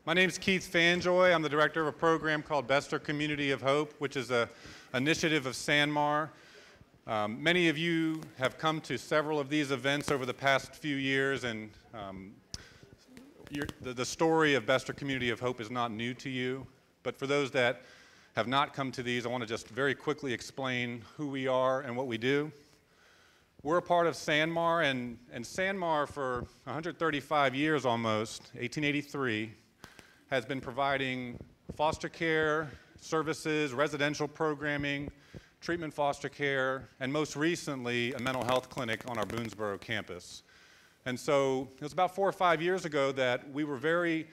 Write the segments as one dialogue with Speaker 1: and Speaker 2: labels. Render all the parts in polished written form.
Speaker 1: My name is Keith Fanjoy. I'm the director of a program called Bester Community of Hope, which is an initiative of SanMar. Many of you have come to several of these events over the past few years, and the story of Bester Community of Hope is not new to you. But for those that have not come to these, I want to just very quickly explain who we are and what we do. We're a part of SanMar, and SanMar for 135 years almost, 1883, has been providing foster care services, residential programming, treatment foster care, and most recently a mental health clinic on our Boonesboro campus. And so it was about 4 or 5 years ago that we were very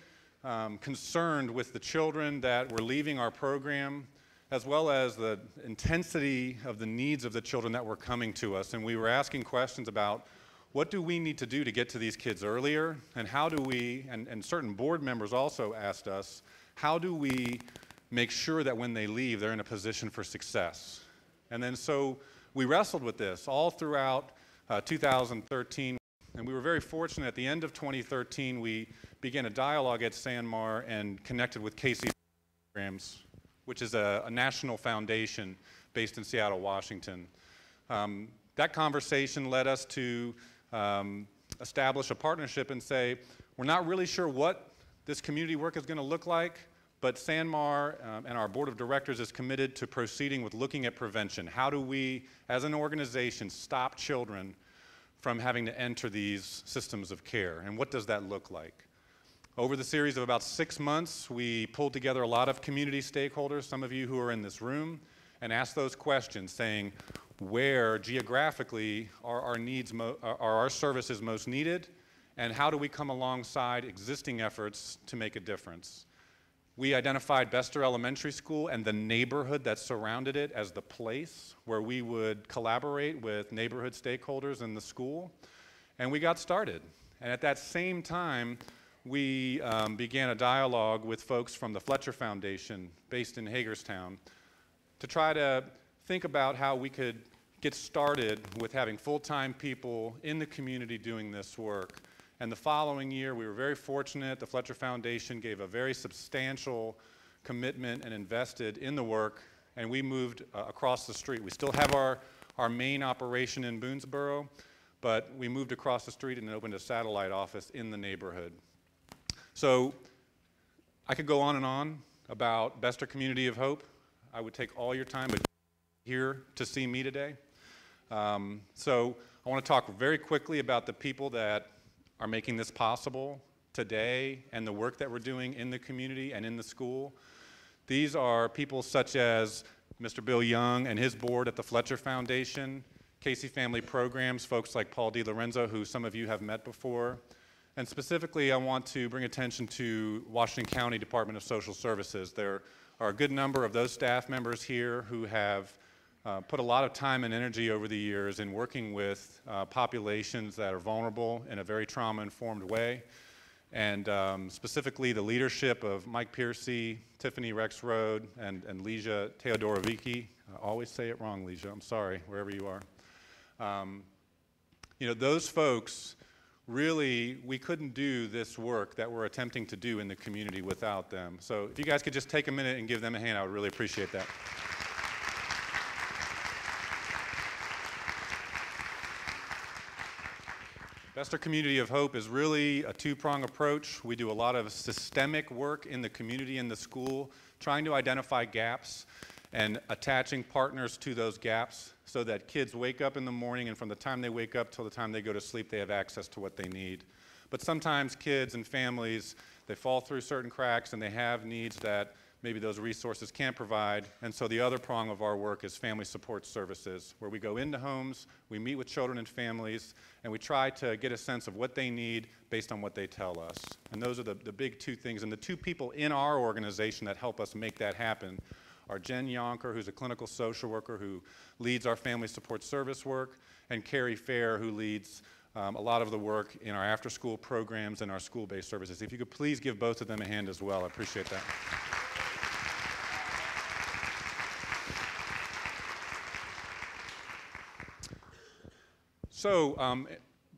Speaker 1: concerned with the children that were leaving our program, as well as the intensity of the needs of the children that were coming to us. And we were asking questions about what do we need to do to get to these kids earlier, and how do we, and certain board members also asked us, how do we make sure that when they leave, they're in a position for success? And then so we wrestled with this all throughout 2013, and we were very fortunate at the end of 2013, we began a dialogue at SanMar and connected with Casey Programs, which is a national foundation based in Seattle, Washington. That conversation led us to establish a partnership and say, we're not really sure what this community work is going to look like, but SanMar and our board of directors is committed to proceeding with looking at prevention. How do we, as an organization, stop children from having to enter these systems of care, and what does that look like? Over the series of about 6 months, we pulled together a lot of community stakeholders, some of you who are in this room, and asked those questions, saying, where geographically are our services most needed, and how do we come alongside existing efforts to make a difference? We identified Bester Elementary School and the neighborhood that surrounded it as the place where we would collaborate with neighborhood stakeholders in the school, and we got started. And at that same time, we began a dialogue with folks from the Fletcher Foundation based in Hagerstown to try to think about how we could get started with having full-time people in the community doing this work. And the following year, we were very fortunate. The Fletcher Foundation gave a very substantial commitment and invested in the work, and we moved across the street. We still have our main operation in Boonesboro, but we moved across the street and opened a satellite office in the neighborhood. So I could go on and on about Bester Community of Hope. I would take all your time, but here to see me today. So I want to talk very quickly about the people that are making this possible today and the work that we're doing in the community and in the school. These are people such as Mr. Bill Young and his board at the Fletcher Foundation, Casey Family Programs, folks like Paul DiLorenzo, who some of you have met before. And specifically, I want to bring attention to Washington County Department of Social Services. There are a good number of those staff members here who have put a lot of time and energy over the years in working with populations that are vulnerable in a very trauma-informed way. And specifically, the leadership of Mike Piercy, Tiffany Rexroad, and Lesia Teodorovicki. I always say it wrong, Lesia. I'm sorry, wherever you are. You know, those folks, really, we couldn't do this work that we're attempting to do in the community without them. So if you guys could just take a minute and give them a hand, I would really appreciate that. Bester Community of Hope is really a two-prong approach. We do a lot of systemic work in the community and the school, trying to identify gaps and attaching partners to those gaps so that kids wake up in the morning, and from the time they wake up till the time they go to sleep, they have access to what they need. But sometimes kids and families, they fall through certain cracks and they have needs that maybe those resources can't provide. And so the other prong of our work is family support services, where we go into homes, we meet with children and families, and we try to get a sense of what they need based on what they tell us. And those are the big two things. And the two people in our organization that help us make that happen are Jen Yonker, who's a clinical social worker who leads our family support service work, and Carrie Fair, who leads a lot of the work in our after-school programs and our school-based services. If you could please give both of them a hand as well, I appreciate that. So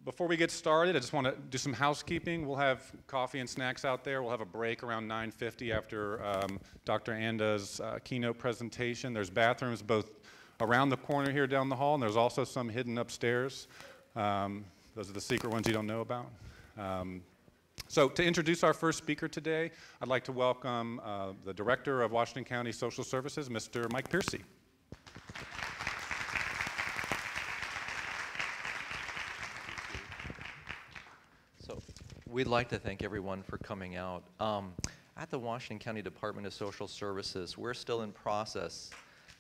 Speaker 1: Before we get started, I just want to do some housekeeping. We'll have coffee and snacks out there. We'll have a break around 9:50 after Dr. Anda's keynote presentation. There's bathrooms both around the corner here down the hall, and there's also some hidden upstairs. Those are the secret ones you don't know about. So to introduce our first speaker today, I'd like to welcome the Director of Washington County Social Services, Mr. Mike Piercy.
Speaker 2: So we'd like to thank everyone for coming out. At the Washington County Department of Social Services, we're still in process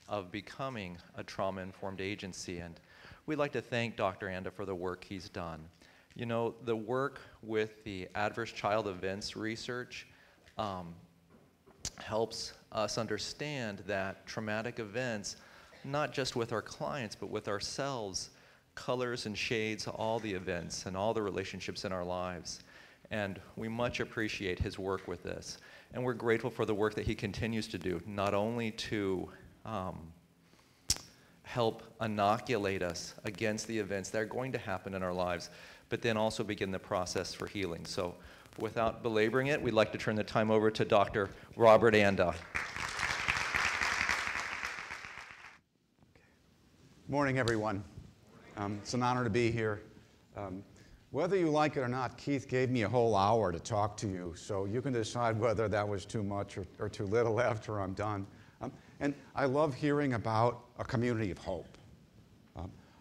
Speaker 2: of becoming a trauma-informed agency, and we'd like to thank Dr. Anda for the work he's done. You know, the work with the adverse child events research helps us understand that traumatic events, not just with our clients, but with ourselves, colors and shades all the events and all the relationships in our lives. And we much appreciate his work with this. And we're grateful for the work that he continues to do, not only to help inoculate us against the events that are going to happen in our lives, but then also begin the process for healing. So without belaboring it, we'd like to turn the time over to Dr. Robert Anda.
Speaker 3: Morning, everyone. It's an honor to be here. Whether you like it or not, Keith gave me a whole hour to talk to you, so you can decide whether that was too much or too little after I'm done. And I love hearing about a community of hope.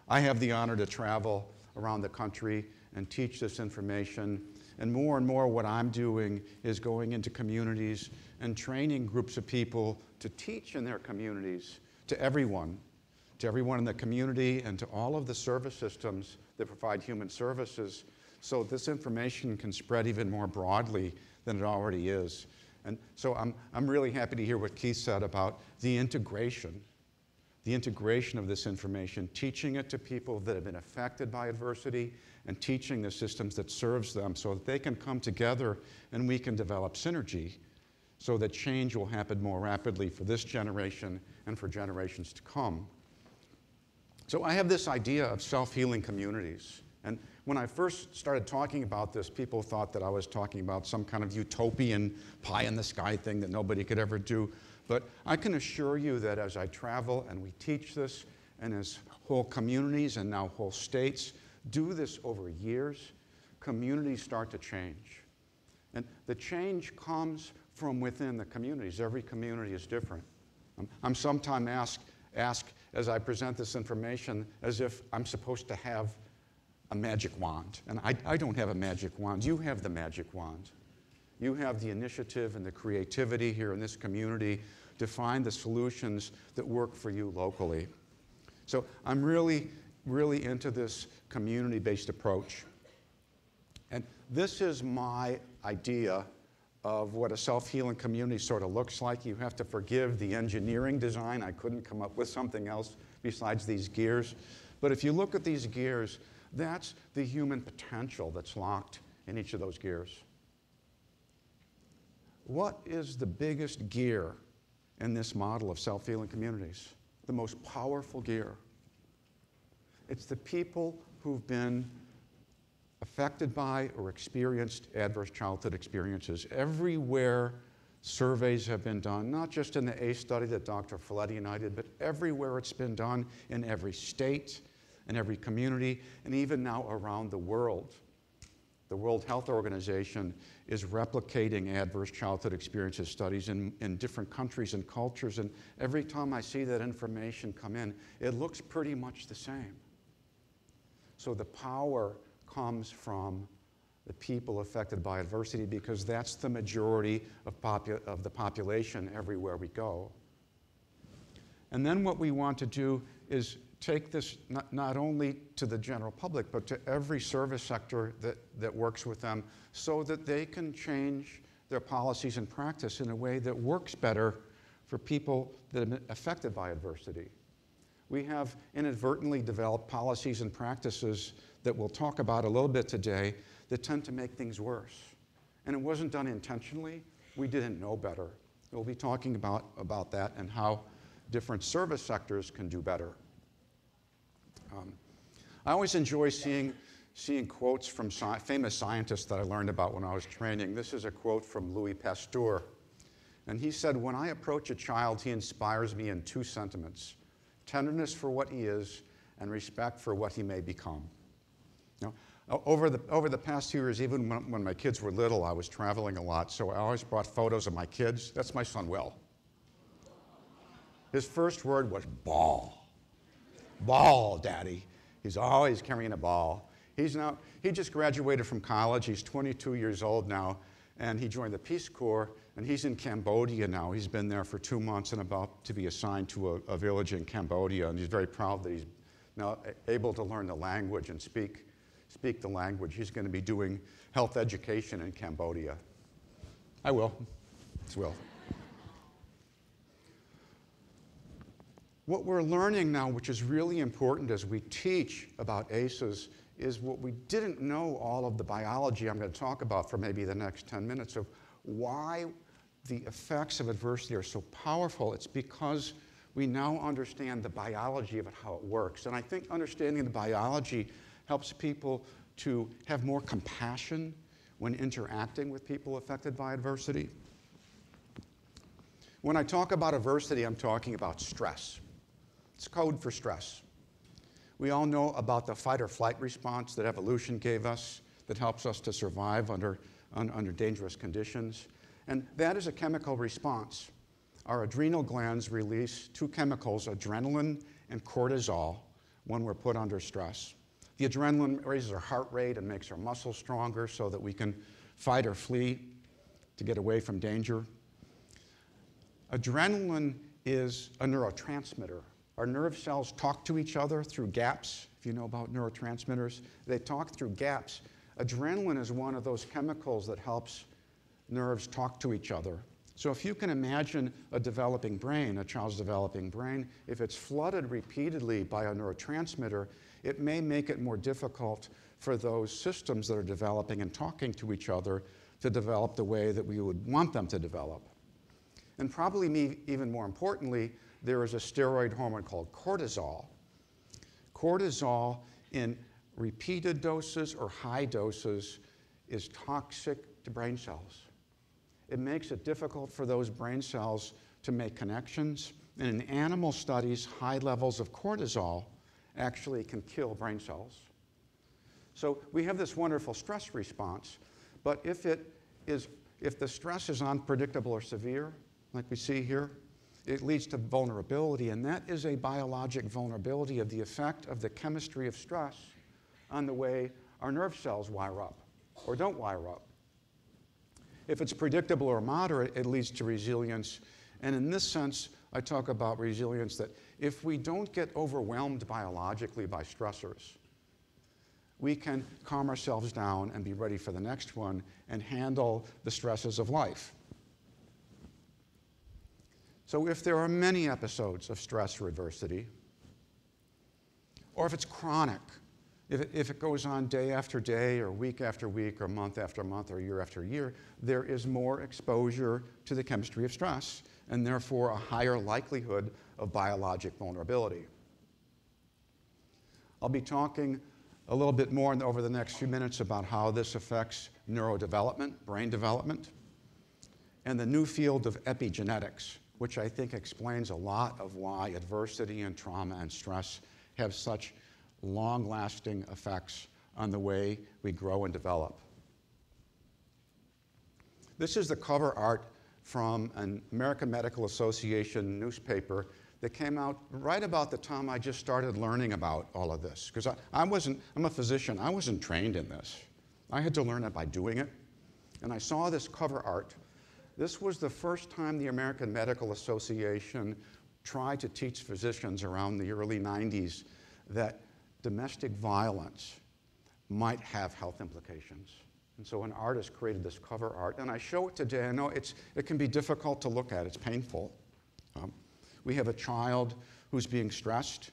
Speaker 3: I have the honor to travel around the country and teach this information, and more what I'm doing is going into communities and training groups of people to teach in their communities to everyone in the community and to all of the service systems that provide human services, so this information can spread even more broadly than it already is. And so I'm really happy to hear what Keith said about the integration of this information, teaching it to people that have been affected by adversity, and teaching the systems that serves them so that they can come together and we can develop synergy so that change will happen more rapidly for this generation and for generations to come. So I have this idea of self-healing communities. And when I first started talking about this, people thought that I was talking about some kind of utopian pie-in-the-sky thing that nobody could ever do. But I can assure you that as I travel and we teach this, and as whole communities and now whole states do this over years, communities start to change. And the change comes from within the communities. Every community is different. I'm sometimes asked as I present this information as if I'm supposed to have a magic wand. And I don't have a magic wand. You have the magic wand. You have the initiative and the creativity here in this community to find the solutions that work for you locally. So I'm really into this community-based approach. And this is my idea of what a self-healing community sort of looks like. You have to forgive the engineering design. I couldn't come up with something else besides these gears. But if you look at these gears, that's the human potential that's locked in each of those gears. What is the biggest gear in this model of self-healing communities? The most powerful gear. It's the people who've been affected by or experienced adverse childhood experiences. Everywhere surveys have been done, not just in the ACE study that Dr. Folletti and I did, but everywhere it's been done, in every state, in every community, and even now around the world. The World Health Organization is replicating adverse childhood experiences studies in different countries and cultures, and every time I see that information come in, it looks pretty much the same. So the power comes from the people affected by adversity, because that's the majority of the population everywhere we go. And then what we want to do is take this not only to the general public, but to every service sector that works with them, so that they can change their policies and practice in a way that works better for people that have been affected by adversity. We have inadvertently developed policies and practices that we'll talk about a little bit today that tend to make things worse. And it wasn't done intentionally. We didn't know better. We'll be talking about that and how different service sectors can do better. I always enjoy seeing seeing quotes from famous scientists that I learned about when I was training. This is a quote from Louis Pasteur. And he said, "When I approach a child, he inspires me in two sentiments: tenderness for what he is and respect for what he may become." You know, over the past 2 years, even when my kids were little, I was traveling a lot, so I always brought photos of my kids. That's my son, Will. His first word was ball. Ball, Daddy. He's always carrying a ball. He just graduated from college. He's 22 years old now, and he joined the Peace Corps, and he's in Cambodia now. He's been there for 2 months and about to be assigned to a village in Cambodia, and he's very proud that he's now able to learn the language and speak the language. He's going to be doing health education in Cambodia. I will. It's Will. What we're learning now, which is really important as we teach about ACEs, is what we didn't know, all of the biology I'm going to talk about for maybe the next 10 minutes of why the effects of adversity are so powerful. It's because we now understand the biology of it, how it works. And I think understanding the biology helps people to have more compassion when interacting with people affected by adversity. When I talk about adversity, I'm talking about stress. It's code for stress. We all know about the fight or flight response that evolution gave us that helps us to survive under dangerous conditions. And that is a chemical response. Our adrenal glands release two chemicals, adrenaline and cortisol, when we're put under stress. The adrenaline raises our heart rate and makes our muscles stronger so that we can fight or flee to get away from danger. Adrenaline is a neurotransmitter. Our nerve cells talk to each other through gaps. If you know about neurotransmitters, they talk through gaps. Adrenaline is one of those chemicals that helps nerves talk to each other. So if you can imagine a developing brain, a child's developing brain, if it's flooded repeatedly by a neurotransmitter, it may make it more difficult for those systems that are developing and talking to each other to develop the way that we would want them to develop. And probably even more importantly, there is a steroid hormone called cortisol. Cortisol in repeated doses or high doses is toxic to brain cells. It makes it difficult for those brain cells to make connections. And in animal studies, high levels of cortisol actually can kill brain cells. So we have this wonderful stress response, but if the stress is unpredictable or severe, like we see here, it leads to vulnerability, and that is a biologic vulnerability of the effect of the chemistry of stress on the way our nerve cells wire up or don't wire up. If it's predictable or moderate, it leads to resilience. And in this sense, I talk about resilience that if we don't get overwhelmed biologically by stressors, we can calm ourselves down and be ready for the next one and handle the stresses of life. So if there are many episodes of stress or adversity, or if it's chronic, if it goes on day after day or week after week or month after month or year after year, there is more exposure to the chemistry of stress and therefore a higher likelihood of biologic vulnerability. I'll be talking a little bit more over the next few minutes about how this affects neurodevelopment, brain development, and the new field of epigenetics, which I think explains a lot of why adversity and trauma and stress have such long-lasting effects on the way we grow and develop. This is the cover art from an American Medical Association newspaper that came out right about the time I just started learning about all of this. Because I'm a physician, I wasn't trained in this. I had to learn it by doing it. And I saw this cover art. This was the first time the American Medical Association tried to teach physicians around the early 90s that domestic violence might have health implications. And so an artist created this cover art, and I show it today. I know it can be difficult to look at, it's painful. We have a child who's being stressed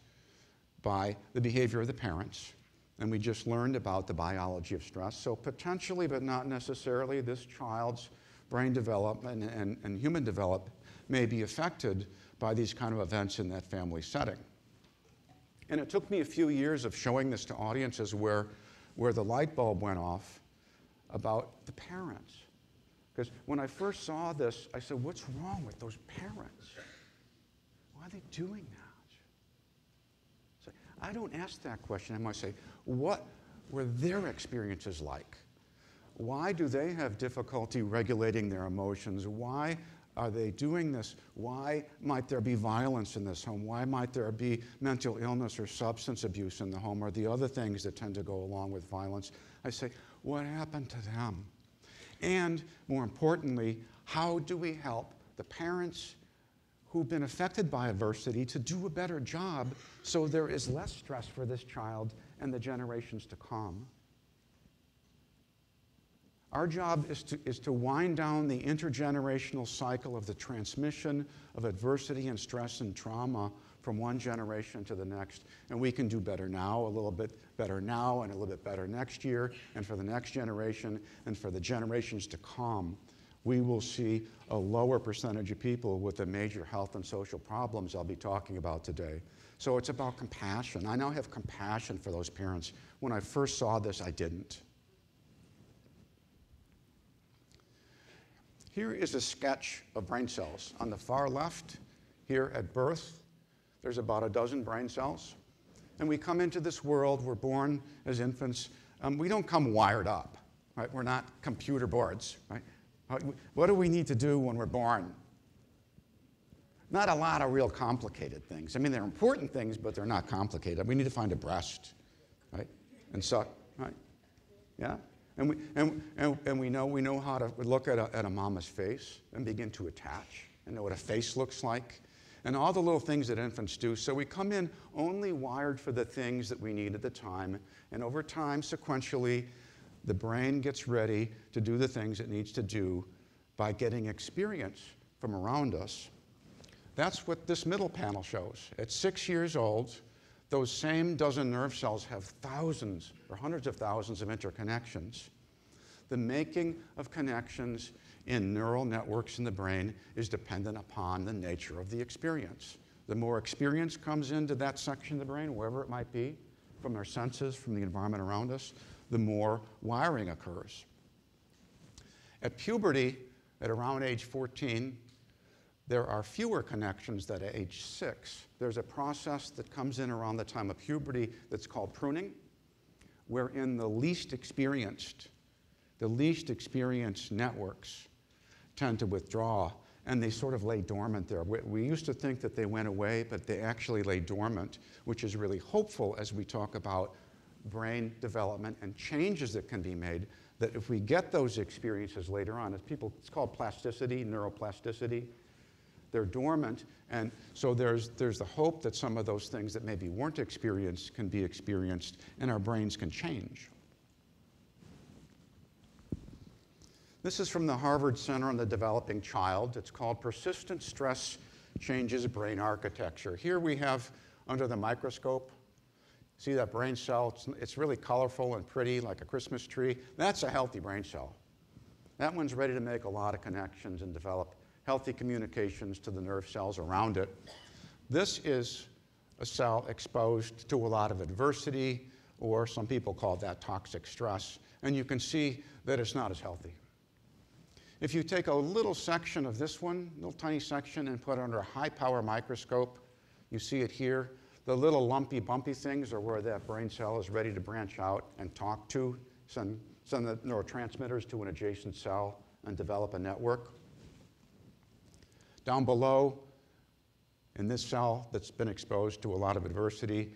Speaker 3: by the behavior of the parents, and we just learned about the biology of stress. So potentially, but not necessarily, this child's brain development and human development may be affected by these kind of events in that family setting. And it took me a few years of showing this to audiences where where the light bulb went off about the parents. Because when I first saw this, I said, what's wrong with those parents? Why are they doing that? So I don't ask that question. I might say, what were their experiences like? Why do they have difficulty regulating their emotions? Why are they doing this? Why might there be violence in this home? Why might there be mental illness or substance abuse in the home or the other things that tend to go along with violence? I say, what happened to them? And more importantly, how do we help the parents who've been affected by adversity to do a better job so there is less stress for this child and the generations to come? Our job is to wind down the intergenerational cycle of the transmission of adversity and stress and trauma from one generation to the next. And we can do better now, a little bit better now, and a little bit better next year, and for the next generation, and for the generations to come. We will see a lower percentage of people with the major health and social problems I'll be talking about today. So it's about compassion. I now have compassion for those parents. When I first saw this, I didn't. Here is a sketch of brain cells. On the far left, here at birth, there's about a dozen brain cells. And we come into this world, we're born as infants. We don't come wired up, right? We're not computer boards, right? What do we need to do when we're born? Not a lot of real complicated things. I mean, they're important things, but they're not complicated. We need to find a breast, right? And suck, right? Yeah? And we know how to look at a mama's face and begin to attach and know what a face looks like and all the little things that infants do. So we come in only wired for the things that we need at the time, and over time, sequentially, the brain gets ready to do the things it needs to do by getting experience from around us. That's what this middle panel shows. At 6 years old, those same dozen nerve cells have thousands or hundreds of thousands of interconnections. The making of connections in neural networks in the brain is dependent upon the nature of the experience. The more experience comes into that section of the brain, wherever it might be, from our senses, from the environment around us, the more wiring occurs. At puberty, at around age 14, there are fewer connections than at age 6. There's a process that comes in around the time of puberty that's called pruning, wherein the least experienced networks tend to withdraw, and they sort of lay dormant there. We used to think that they went away, but they actually lay dormant, which is really hopeful as we talk about brain development and changes that can be made, that if we get those experiences later on, it's called plasticity, neuroplasticity. They're dormant, and so there's the hope that some of those things that maybe weren't experienced can be experienced, and our brains can change. This is from the Harvard Center on the Developing Child. It's called Persistent Stress Changes Brain Architecture. Here we have, under the microscope, see that brain cell? It's really colorful and pretty, like a Christmas tree. That's a healthy brain cell. That one's ready to make a lot of connections and develop healthy communications to the nerve cells around it. This is a cell exposed to a lot of adversity, or some people call that toxic stress, and you can see that it's not as healthy. If you take a little section of this one, little tiny section, and put it under a high-power microscope, you see it here. The little lumpy, bumpy things are where that brain cell is ready to branch out and talk to, send the neurotransmitters to an adjacent cell and develop a network. Down below, in this cell that's been exposed to a lot of adversity,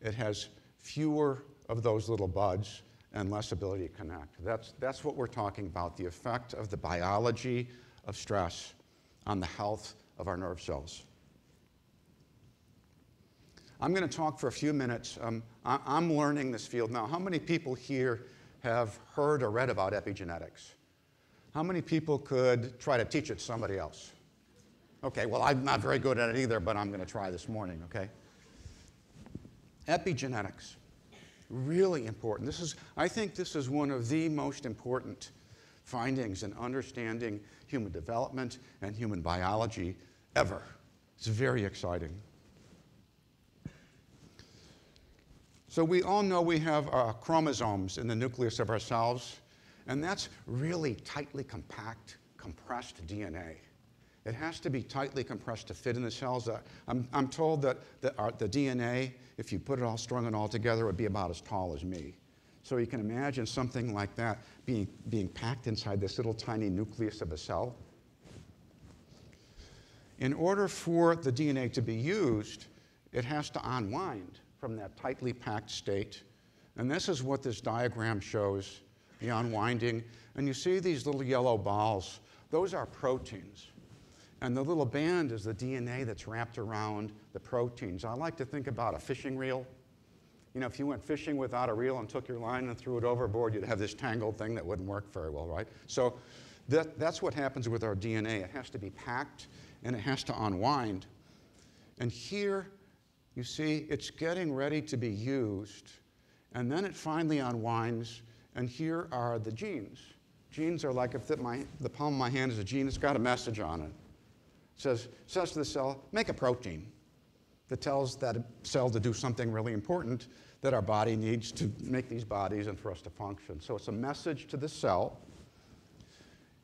Speaker 3: it has fewer of those little buds and less ability to connect. That's what we're talking about, the effect of the biology of stress on the health of our nerve cells. I'm going to talk for a few minutes. I'm learning this field now. How many people here have heard or read about epigenetics? How many people could try to teach it to somebody else? Okay, well, I'm not very good at it either, but I'm going to try this morning, okay? Epigenetics, really important. I think this is one of the most important findings in understanding human development and human biology ever. It's very exciting. So we all know we have chromosomes in the nucleus of our cells, and that's really tightly compact, compressed DNA. It has to be tightly compressed to fit in the cells. I'm told that the DNA, if you put it all strung and all together, would be about as tall as me. So you can imagine something like that being packed inside this little tiny nucleus of a cell. In order for the DNA to be used, it has to unwind from that tightly packed state. And this is what this diagram shows, the unwinding. And you see these little yellow balls. Those are proteins. And the little band is the DNA that's wrapped around the proteins. I like to think about a fishing reel. You know, if you went fishing without a reel and took your line and threw it overboard, you'd have this tangled thing that wouldn't work very well, right? So that's what happens with our DNA. It has to be packed, and it has to unwind. And here, you see, it's getting ready to be used, and then it finally unwinds, and here are the genes. Genes are like if the palm of my hand is a gene, it's got a message on it. It says to the cell, make a protein that tells that cell to do something really important that our body needs to make these bodies and for us to function. So it's a message to the cell.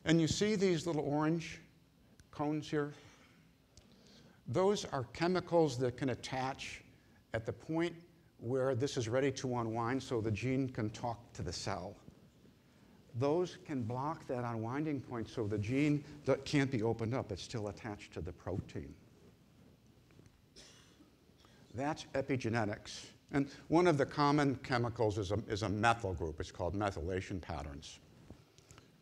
Speaker 3: And you see these little orange cones here? Those are chemicals that can attach at the point where this is ready to unwind so the gene can talk to the cell. Those can block that unwinding point so the gene that can't be opened up. It's still attached to the protein. That's epigenetics. And one of the common chemicals is a methyl group. It's called methylation patterns.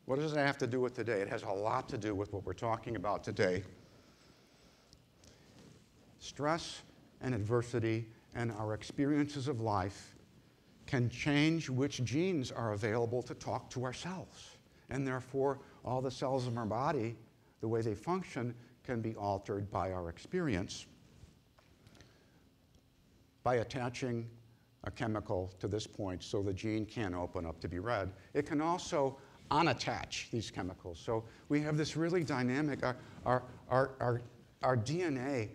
Speaker 3: What does it have to do with today? It has a lot to do with what we're talking about today. Stress and adversity and our experiences of life can change which genes are available to talk to our cells. And therefore, all the cells in our body, the way they function, can be altered by our experience by attaching a chemical to this point so the gene can open up to be read. It can also unattach these chemicals. So we have this really dynamic, our DNA,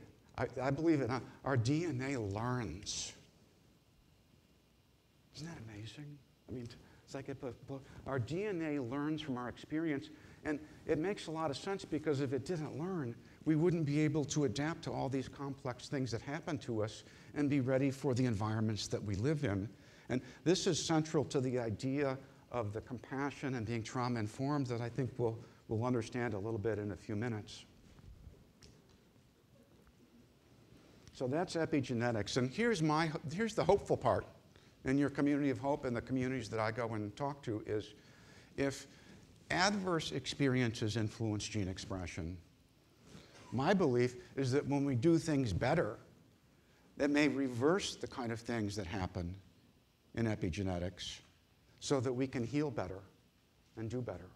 Speaker 3: I believe it, our DNA learns. Isn't that amazing? I mean, it's like our DNA learns from our experience, and it makes a lot of sense because if it didn't learn, we wouldn't be able to adapt to all these complex things that happen to us and be ready for the environments that we live in. And this is central to the idea of the compassion and being trauma-informed that I think we'll understand a little bit in a few minutes. So that's epigenetics. And here's the hopeful part. In your community of hope and the communities that I go and talk to is if adverse experiences influence gene expression, my belief is that when we do things better, that may reverse the kind of things that happen in epigenetics so that we can heal better and do better.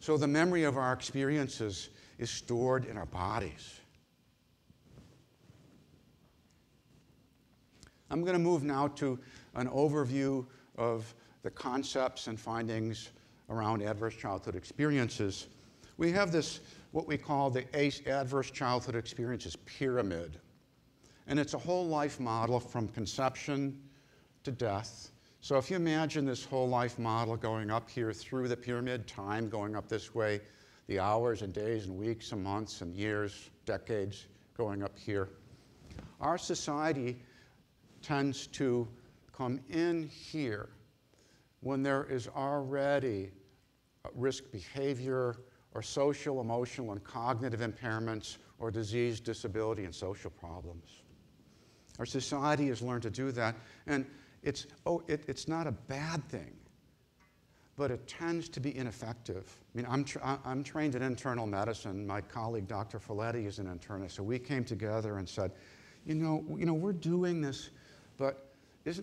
Speaker 3: So the memory of our experiences is stored in our bodies. I'm going to move now to an overview of the concepts and findings around adverse childhood experiences. We have this, what we call the Adverse Childhood Experiences Pyramid. And it's a whole life model from conception to death. So if you imagine this whole life model going up here through the pyramid, time going up this way, the hours and days and weeks and months and years, decades going up here. Our society tends to come in here when there is already risk behavior or social, emotional, and cognitive impairments or disease, disability, and social problems. Our society has learned to do that, and it's not a bad thing, but it tends to be ineffective. I mean, I'm trained in internal medicine. My colleague, Dr. Folletti, is an internist, so we came together and said, you know, we're doing this, but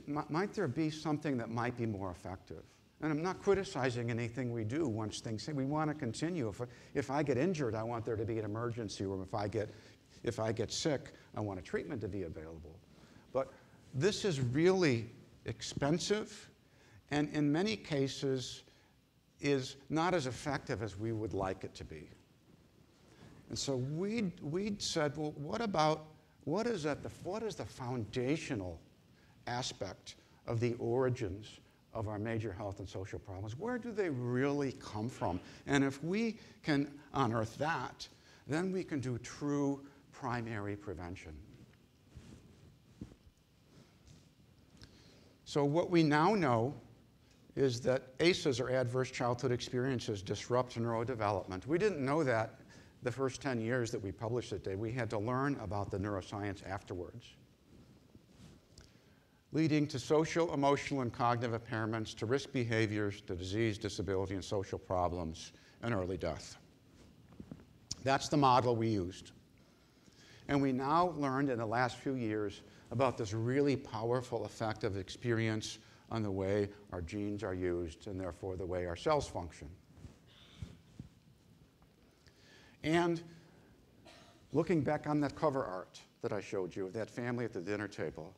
Speaker 3: might there be something that might be more effective? And I'm not criticizing anything we do once things say we want to continue. If I get injured, I want there to be an emergency room. If I get sick, I want a treatment to be available. But this is really expensive, and in many cases is not as effective as we would like it to be. And so we said, well, what about what is the foundational aspect of the origins of our major health and social problems? Where do they really come from? And if we can unearth that, then we can do true primary prevention. So what we now know is that ACEs, or adverse childhood experiences, disrupt neurodevelopment. We didn't know that the first 10 years that we published it. We had to learn about the neuroscience afterwards, leading to social, emotional, and cognitive impairments, to risk behaviors, to disease, disability, and social problems, and early death. That's the model we used. And we now learned in the last few years about this really powerful effect of experience on the way our genes are used, and therefore the way our cells function. And looking back on that cover art that I showed you of that family at the dinner table,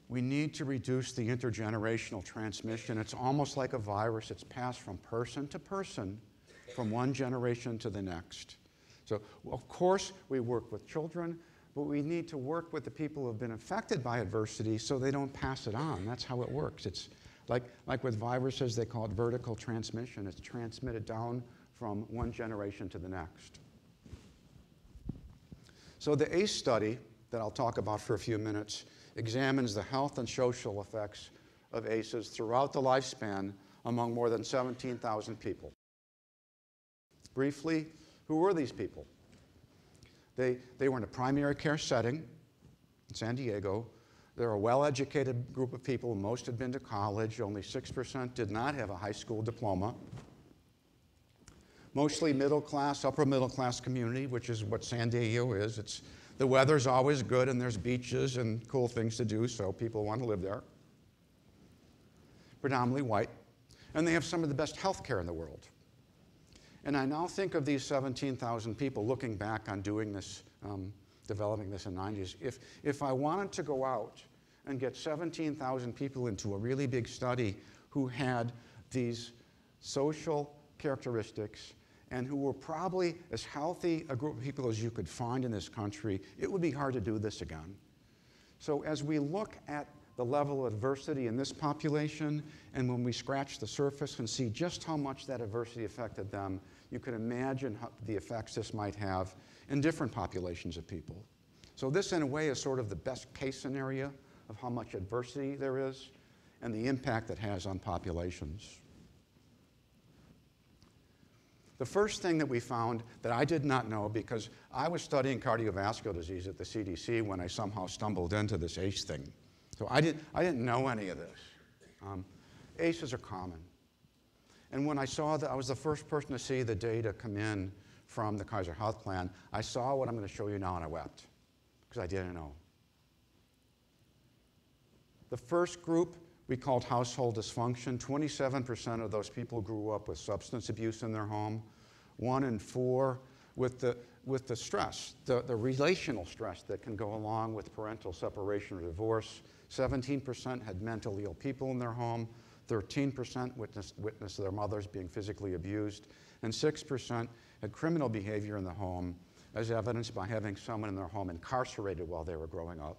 Speaker 3: we need to reduce the intergenerational transmission. It's almost like a virus. It's passed from person to person, from one generation to the next. So, of course, we work with children, but we need to work with the people who have been affected by adversity so they don't pass it on. That's how it works. It's like with viruses, they call it vertical transmission. It's transmitted down from one generation to the next. So the ACE study that I'll talk about for a few minutes examines the health and social effects of ACEs throughout the lifespan among more than 17,000 people. Briefly, who were these people? They were in a primary care setting in San Diego. They're a well-educated group of people. Most had been to college. Only 6% did not have a high school diploma. Mostly middle class, upper middle class community, which is what San Diego is. The weather's always good and there's beaches and cool things to do, so people want to live there. Predominantly white. And they have some of the best health care in the world. And I now think of these 17,000 people looking back on doing this, developing this in the 90s. If I wanted to go out and get 17,000 people into a really big study who had these social characteristics and who were probably as healthy a group of people as you could find in this country, it would be hard to do this again. So as we look at the level of adversity in this population, and when we scratch the surface and see just how much that adversity affected them, you can imagine the effects this might have in different populations of people. So this, in a way, is sort of the best case scenario of how much adversity there is and the impact it has on populations. The first thing that we found that I did not know, because I was studying cardiovascular disease at the CDC when I somehow stumbled into this ACE thing. So I didn't know any of this. ACEs are common. And when I saw that, I was the first person to see the data come in from the Kaiser Health Plan. I saw what I'm going to show you now, and I wept, because I didn't know. The first group we called household dysfunction. 27% of those people grew up with substance abuse in their home. 1 in 4 with the stress, the relational stress that can go along with parental separation or divorce. 17% had mentally ill people in their home. 13% witnessed their mothers being physically abused. And 6% had criminal behavior in the home, as evidenced by having someone in their home incarcerated while they were growing up.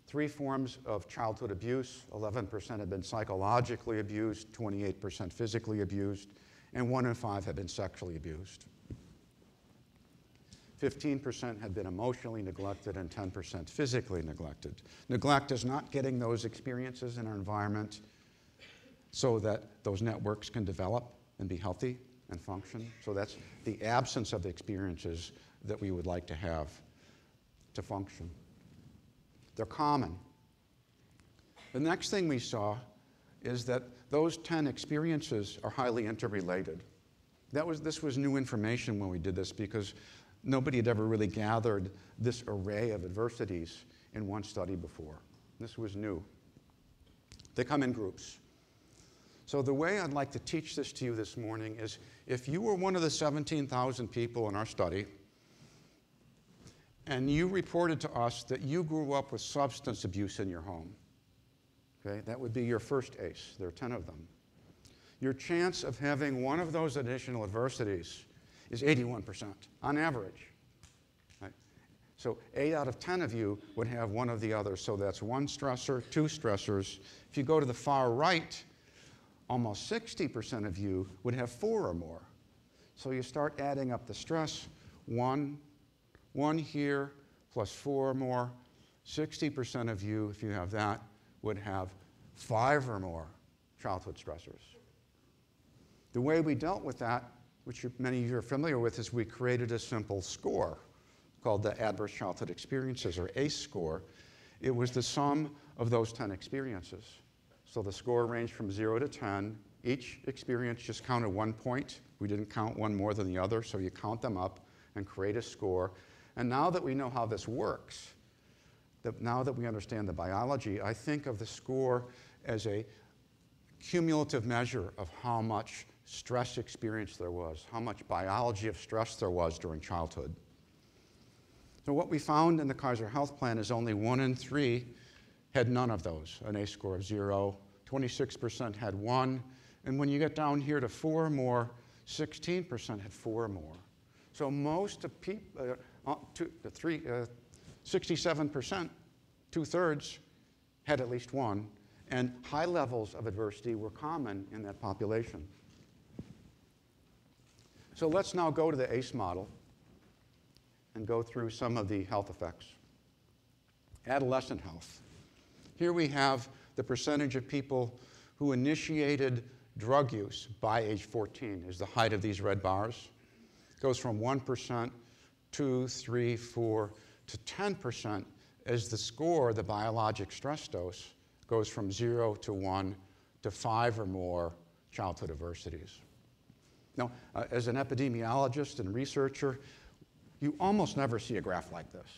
Speaker 3: 3 forms of childhood abuse. 11% had been psychologically abused, 28% physically abused, and 1 in 5 had been sexually abused. 15% had been emotionally neglected and 10% physically neglected. Neglect is not getting those experiences in our environment so that those networks can develop and be healthy and function. So that's the absence of the experiences that we would like to have to function. They're common. The next thing we saw is that those 10 experiences are highly interrelated. This was new information when we did this, because nobody had ever really gathered this array of adversities in one study before. This was new. They come in groups. So the way I'd like to teach this to you this morning is, if you were one of the 17,000 people in our study, and you reported to us that you grew up with substance abuse in your home, okay, that would be your first ACE. There are 10 of them. Your chance of having one of those additional adversities is 81% on average. So 8 out of 10 of you would have one of the others. So that's one stressor, two stressors. If you go to the far right, almost 60% of you would have 4 or more. So you start adding up the stress, one here, plus 4 or more. 60% of you, if you have that, would have 5 or more childhood stressors. The way we dealt with that, which many of you are familiar with, is we created a simple score called the Adverse Childhood Experiences, or ACE score. It was the sum of those 10 experiences. So the score ranged from 0 to 10. Each experience just counted 1 point. We didn't count one more than the other, so you count them up and create a score. And now that we know how this works, now that we understand the biology, I think of the score as a cumulative measure of how much stress experience there was, how much biology of stress there was during childhood. So what we found in the Kaiser Health Plan is only 1 in 3 had none of those, an ACE score of 0. 26% had 1. And when you get down here to 4 or more, 16% had 4 or more. So most of people, 67%, 2/3, had at least 1. And high levels of adversity were common in that population. So let's now go to the ACE model and go through some of the health effects. Adolescent health. Here we have the percentage of people who initiated drug use by age 14 is the height of these red bars. It goes from 1%, 2, 3, 4, to 10% as the score, the biologic stress dose, goes from 0 to 1 to 5 or more childhood adversities. Now, as an epidemiologist and researcher, you almost never see a graph like this.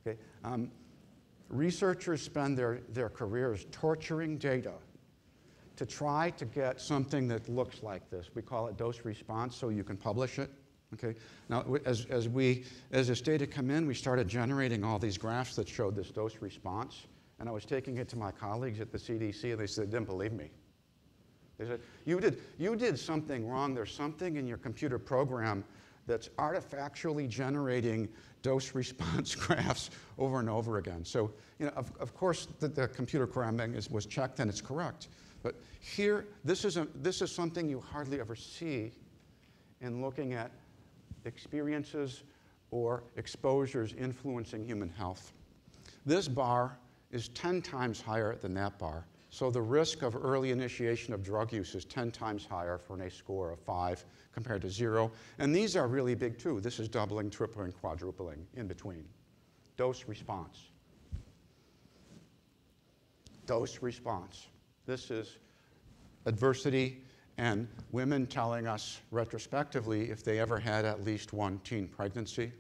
Speaker 3: Okay? Researchers spend their careers torturing data to try to get something that looks like this. We call it dose response, so you can publish it. Okay? Now, as this data come in, we started generating all these graphs that showed this dose response, and I was taking it to my colleagues at the CDC, and they said, they didn't believe me. They said, you did something wrong. There's something in your computer program that's artifactually generating dose response graphs over and over again. So, you know, of course, the computer programming was checked and it's correct. But here, this is something you hardly ever see in looking at experiences or exposures influencing human health. This bar is 10 times higher than that bar. So the risk of early initiation of drug use is 10 times higher for an ACE score of 5 compared to 0. And these are really big too. This is doubling, tripling, quadrupling in between. Dose response. Dose response. This is adversity and women telling us retrospectively if they ever had at least one teen pregnancy.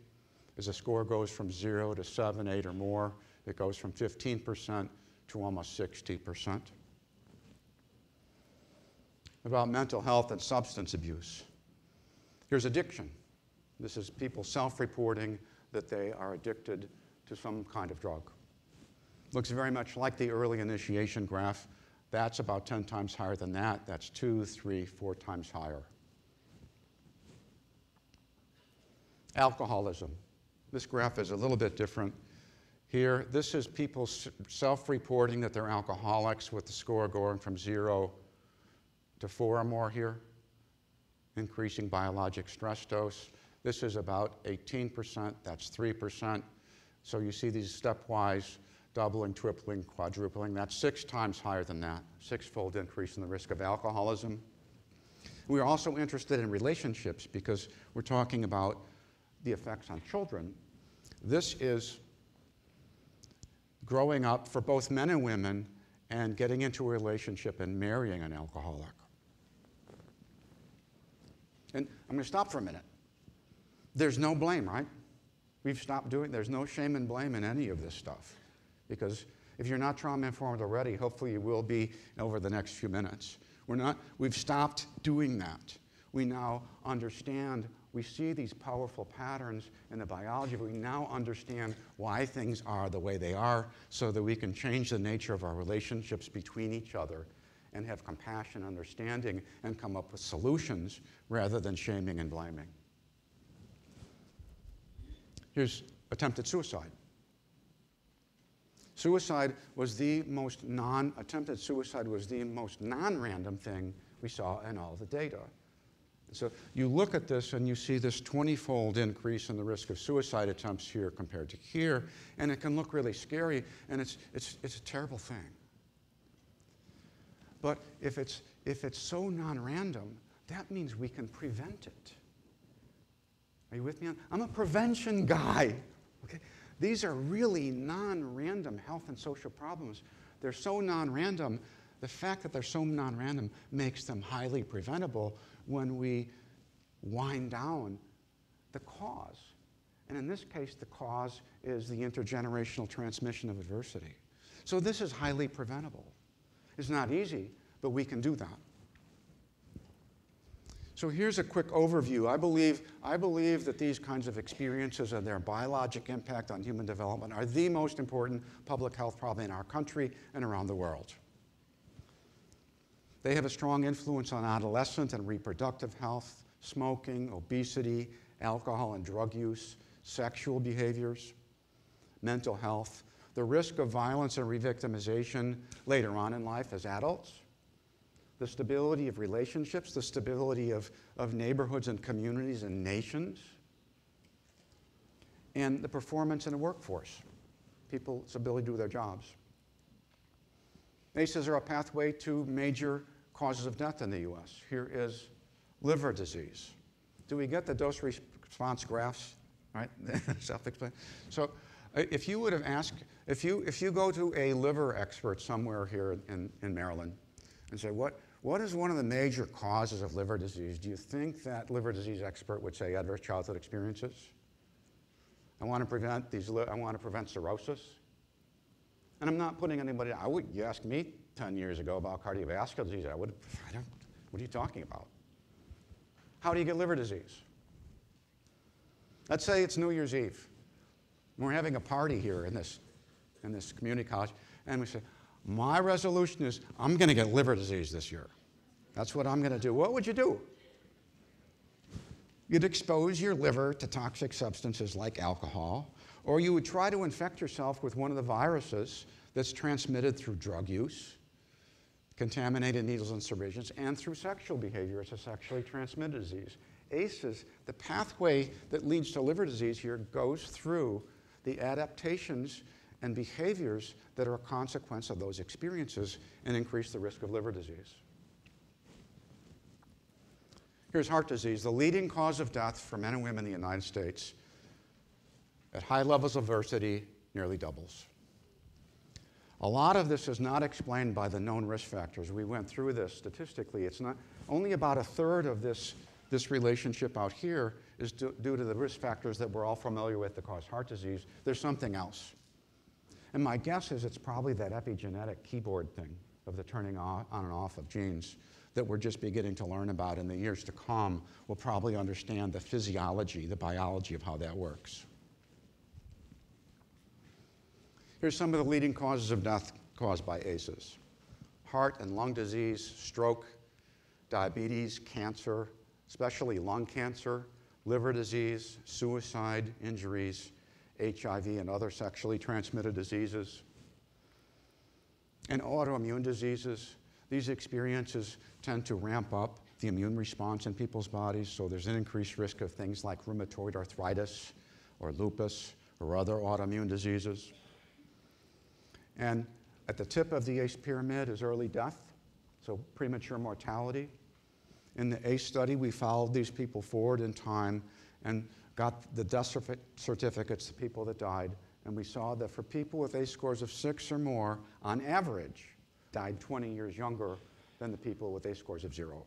Speaker 3: As the score goes from 0 to 7, 8 or more, it goes from 15% to almost 60%. About mental health and substance abuse. Here's addiction. This is people self-reporting that they are addicted to some kind of drug. Looks very much like the early initiation graph. That's about 10 times higher than that. That's 2, 3, 4 times higher. Alcoholism. This graph is a little bit different. Here, this is people self-reporting that they're alcoholics with the score going from 0 to 4 or more here, increasing biologic stress dose. This is about 18%, that's 3%. So you see these stepwise doubling, tripling, quadrupling. That's 6 times higher than that, 6-fold increase in the risk of alcoholism. We're also interested in relationships because we're talking about the effects on children. This is growing up for both men and women and getting into a relationship and marrying an alcoholic. And I'm going to stop for a minute. There's no blame, right? We've stopped doing, there's no shame and blame in any of this stuff. Because if you're not trauma-informed already, hopefully you will be over the next few minutes. We've stopped doing that. We now understand, we see these powerful patterns in the biology, but we now understand why things are the way they are so that we can change the nature of our relationships between each other and have compassion, understanding, and come up with solutions rather than shaming and blaming. Here's attempted suicide. Attempted suicide was the most non-random thing we saw in all the data. So you look at this and you see this 20-fold increase in the risk of suicide attempts here compared to here, and it can look really scary, and it's a terrible thing. But if it's so non-random, that means we can prevent it. Are you with me? I'm a prevention guy. Okay? These are really non-random health and social problems. They're so non-random. The fact that they're so non-random makes them highly preventable when we wind down the cause. And in this case, the cause is the intergenerational transmission of adversity. So this is highly preventable. It's not easy, but we can do that. So here's a quick overview. I believe that these kinds of experiences and their biologic impact on human development are the most important public health problem in our country and around the world. They have a strong influence on adolescent and reproductive health, smoking, obesity, alcohol and drug use, sexual behaviors, mental health, the risk of violence and revictimization later on in life as adults, the stability of relationships, the stability of neighborhoods and communities and nations, and the performance in the workforce, people's ability to do their jobs. ACEs are a pathway to major causes of death in the U.S. Here is liver disease. Do we get the dose response graphs? Right? Self-explanatory. So if you would have asked, if you go to a liver expert somewhere here in Maryland and say, what is one of the major causes of liver disease? Do you think that liver disease expert would say adverse childhood experiences? I want to prevent cirrhosis. And I'm not putting anybody, you asked me 10 years ago about cardiovascular disease, what are you talking about? How do you get liver disease? Let's say it's New Year's Eve. We're having a party here in this community college, and we say, my resolution is I'm going to get liver disease this year. That's what I'm going to do. What would you do? You'd expose your liver to toxic substances like alcohol, or you would try to infect yourself with one of the viruses that's transmitted through drug use, contaminated needles and syringes, and through sexual behavior. It's a sexually transmitted disease. ACEs, the pathway that leads to liver disease here, goes through the adaptations and behaviors that are a consequence of those experiences and increase the risk of liver disease. Here's heart disease, the leading cause of death for men and women in the United States at high levels of adversity nearly doubles. A lot of this is not explained by the known risk factors. We went through this statistically. It's not only about a third of this relationship out here is due to the risk factors that we're all familiar with that cause heart disease. There's something else. And my guess is it's probably that epigenetic keyboard thing of the turning on and off of genes that we're just beginning to learn about. In the years to come, we'll probably understand the physiology, the biology of how that works. Here's some of the leading causes of death caused by ACEs. Heart and lung disease, stroke, diabetes, cancer, especially lung cancer, liver disease, suicide, injuries, HIV and other sexually transmitted diseases, and autoimmune diseases. These experiences tend to ramp up the immune response in people's bodies, so there's an increased risk of things like rheumatoid arthritis or lupus or other autoimmune diseases. And at the tip of the ACE pyramid is early death, so premature mortality. In the ACE study, we followed these people forward in time and got the death certificates of people that died, and we saw that for people with ACE scores of 6 or more, on average, died 20 years younger than the people with ACE scores of 0.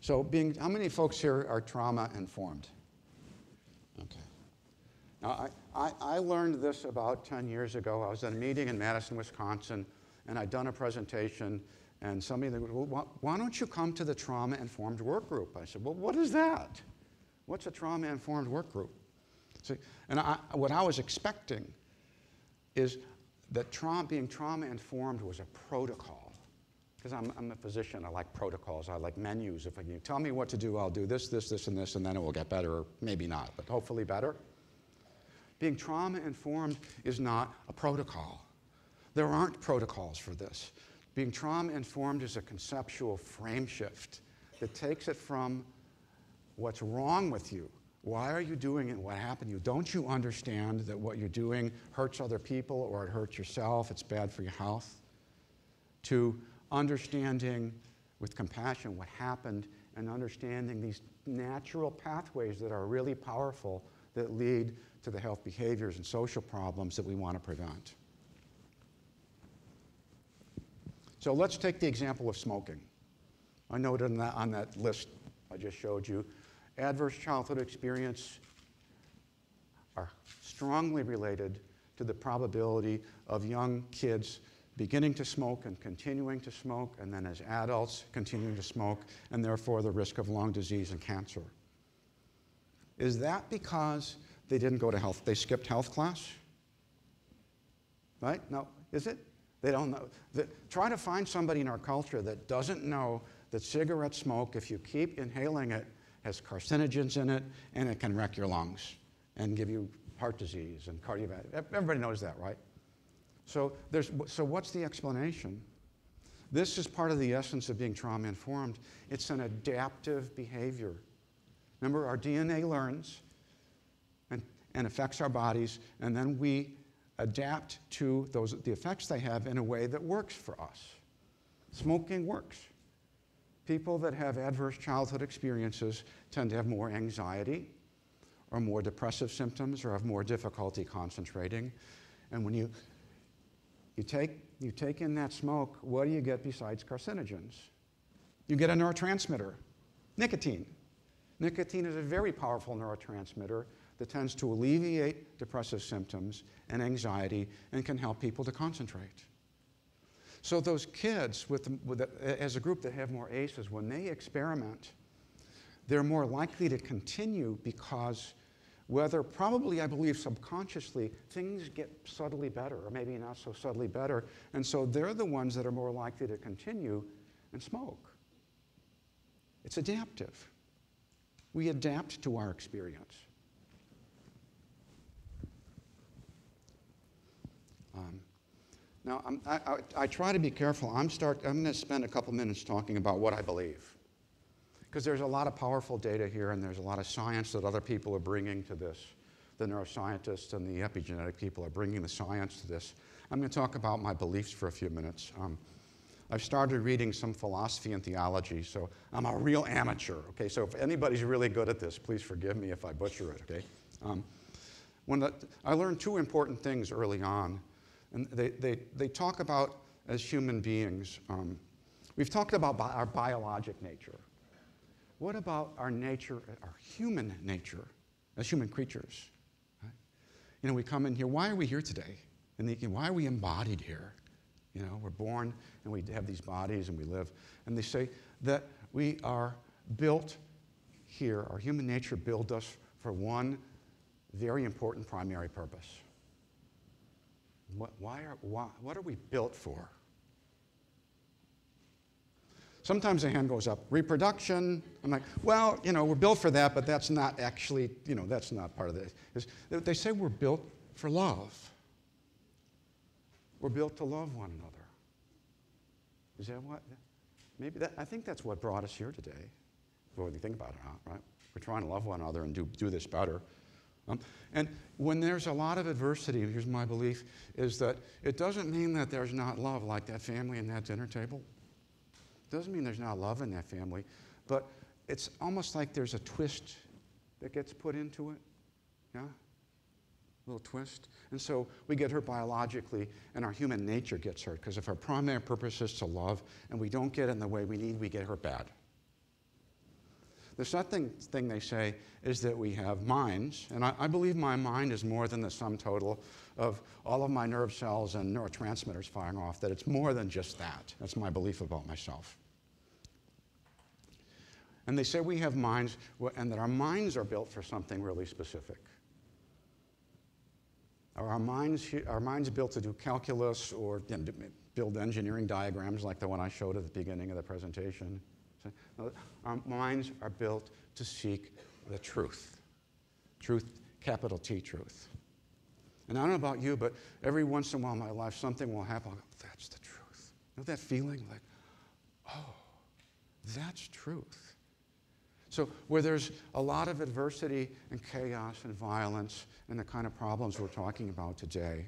Speaker 3: So how many folks here are trauma informed? Okay. Now, I learned this about 10 years ago. I was at a meeting in Madison, Wisconsin, and I'd done a presentation, and somebody said, well, why don't you come to the trauma-informed work group? I said, well, what is that? What's a trauma-informed work group? See, and what I was expecting is that being trauma-informed was a protocol. because I'm a physician, I like protocols, I like menus. If you tell me what to do, I'll do this, this, this, and this, and then it will get better, or maybe not, but hopefully better. Being trauma-informed is not a protocol. There aren't protocols for this. Being trauma-informed is a conceptual frame shift that takes it from what's wrong with you. Why are you doing it? What happened to you? Don't you understand that what you're doing hurts other people or it hurts yourself? It's bad for your health. To understanding with compassion what happened and understanding these natural pathways that are really powerful that lead to the health behaviors and social problems that we want to prevent. So let's take the example of smoking. I noted on that list I just showed you, adverse childhood experience are strongly related to the probability of young kids beginning to smoke and continuing to smoke, and then as adults continuing to smoke, and therefore the risk of lung disease and cancer. Is that because they didn't go to health, they skipped health class? Right? No, is it? They don't know. Try to find somebody in our culture that doesn't know that cigarette smoke, if you keep inhaling it, has carcinogens in it, and it can wreck your lungs and give you heart disease and cardiovascular. Everybody knows that, right? So what's the explanation? This is part of the essence of being trauma-informed. It's an adaptive behavior. Remember, our DNA learns and affects our bodies, and then we adapt to the effects they have in a way that works for us. Smoking works. People that have adverse childhood experiences tend to have more anxiety or more depressive symptoms or have more difficulty concentrating. And when you take in that smoke, what do you get besides carcinogens? You get a neurotransmitter, nicotine. Nicotine is a very powerful neurotransmitter that tends to alleviate depressive symptoms and anxiety and can help people to concentrate. So those kids, as a group that have more ACEs, when they experiment, they're more likely to continue because probably I believe subconsciously, things get subtly better, or maybe not so subtly better, and so they're the ones that are more likely to continue and smoke. It's adaptive. We adapt to our experience. Now, I try to be careful. I'm going to spend a couple minutes talking about what I believe, because there's a lot of powerful data here, and there's a lot of science that other people are bringing to this. The neuroscientists and the epigenetic people are bringing the science to this. I'm going to talk about my beliefs for a few minutes. I've started reading some philosophy and theology, so I'm a real amateur, okay? So if anybody's really good at this, please forgive me if I butcher it, okay? I learned two important things early on, and they talk about, as human beings, we've talked about our biologic nature. What about our nature, our human nature, as human creatures? Right? You know, we come in here, why are we here today? And why are we embodied here? You know, we're born and we have these bodies and we live. And they say that we are built here, our human nature built us for one very important primary purpose. What are we built for? Sometimes the hand goes up, reproduction. I'm like, well, you know, we're built for that, but that's not actually, you know, that's not part of this. They say we're built for love. We're built to love one another. Is that what? Maybe that, I think that's what brought us here today, whether you think about it or not, right? We're trying to love one another and do this better. And when there's a lot of adversity, here's my belief, is that it doesn't mean that there's not love, like that family and that dinner table. It doesn't mean there's not love in that family, but it's almost like there's a twist that gets put into it, yeah? A little twist. And so we get hurt biologically, and our human nature gets hurt, because if our primary purpose is to love, and we don't get it in the way we need, we get hurt bad. The second thing they say is that we have minds, and I believe my mind is more than the sum total of all of my nerve cells and neurotransmitters firing off, that it's more than just that. That's my belief about myself. And they say we have minds, and that our minds are built for something really specific. Are our minds built to do calculus or build engineering diagrams like the one I showed at the beginning of the presentation? No, our minds are built to seek the truth. Truth, capital T, truth. And I don't know about you, but every once in a while in my life, something will happen. I'll go, that's the truth. You know that feeling like, oh, that's truth. So where there's a lot of adversity and chaos and violence and the kind of problems we're talking about today,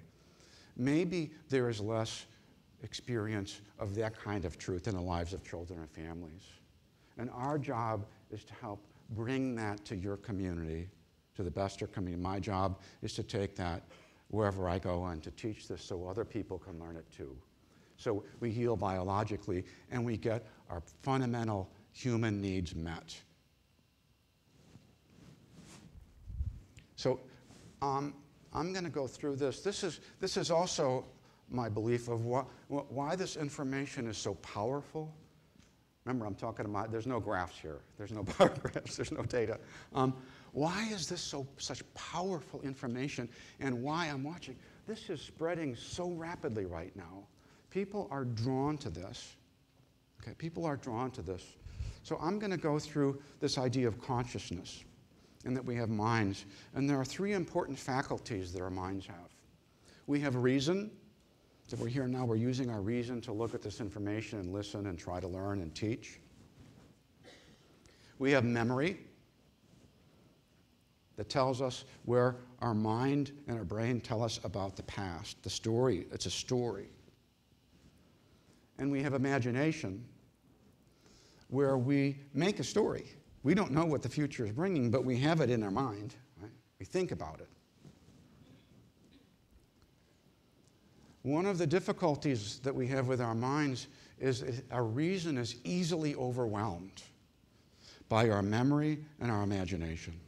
Speaker 3: maybe there is less experience of that kind of truth in the lives of children and families. And our job is to help bring that to your community, to the Bester community. My job is to take that wherever I go and to teach this so other people can learn it too. So we heal biologically and we get our fundamental human needs met. So I'm going to go through this. This is also my belief of why this information is so powerful. Remember, I'm talking about, there's no graphs here. There's no bar graphs. There's no data. Why is this such powerful information, and why I'm watching? This is spreading so rapidly right now. People are drawn to this. Okay, people are drawn to this. So I'm going to go through this idea of consciousness and that we have minds. And there are three important faculties that our minds have. We have reason. So we're here now, we're using our reason to look at this information and listen and try to learn and teach. We have memory that tells us where our mind and our brain tell us about the past, the story. It's a story. And we have imagination, where we make a story. We don't know what the future is bringing, but we have it in our mind. Right? We think about it. One of the difficulties that we have with our minds is our reason is easily overwhelmed by our memory and our imagination.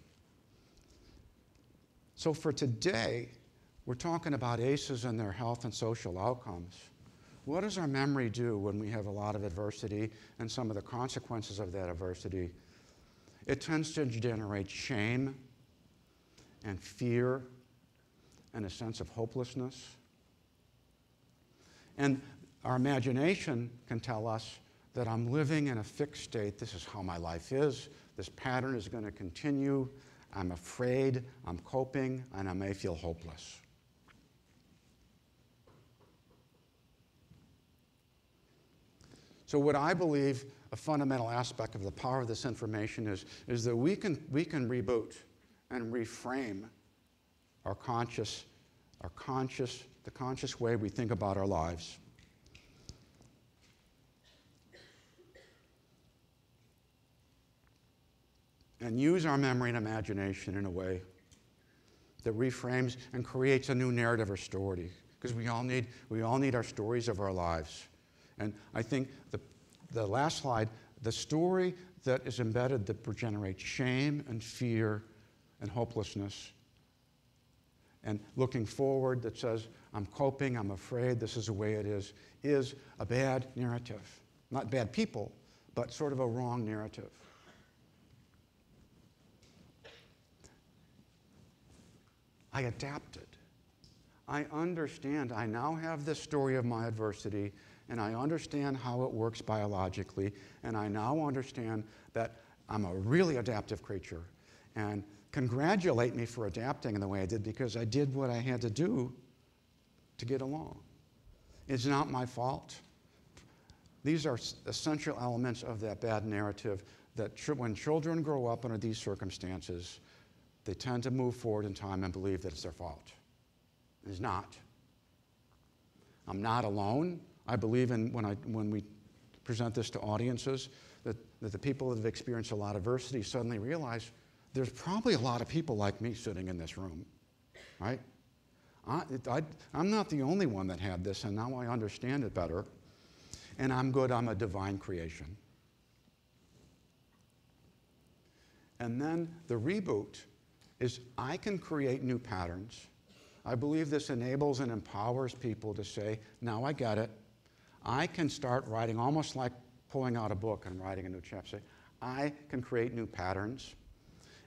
Speaker 3: So for today, we're talking about ACEs and their health and social outcomes. What does our memory do when we have a lot of adversity and some of the consequences of that adversity? It tends to generate shame and fear and a sense of hopelessness. And our imagination can tell us that I'm living in a fixed state. This is how my life is. This pattern is going to continue. I'm afraid, I'm coping, and I may feel hopeless. So what I believe a fundamental aspect of the power of this information is that we can reboot and reframe the conscious way we think about our lives. And use our memory and imagination in a way that reframes and creates a new narrative or story. Because we all need our stories of our lives. And I think the last slide, the story that is embedded that generates shame and fear and hopelessness, and looking forward that says, I'm coping, I'm afraid, this is the way it is a bad narrative. Not bad people, but sort of a wrong narrative. I adapted. I understand. I now have this story of my adversity, and I understand how it works biologically, and I now understand that I'm a really adaptive creature. And congratulate me for adapting in the way I did, because I did what I had to do to get along. It's not my fault. These are essential elements of that bad narrative that when children grow up under these circumstances, they tend to move forward in time and believe that it's their fault. It's not. I'm not alone. I believe when we present this to audiences that the people that have experienced a lot of adversity suddenly realize there's probably a lot of people like me sitting in this room, right? I'm not the only one that had this, and now I understand it better. And I'm good. I'm a divine creation. And then the reboot is I can create new patterns. I believe this enables and empowers people to say, now I get it. I can start writing, almost like pulling out a book and writing a new chapter. Say, I can create new patterns,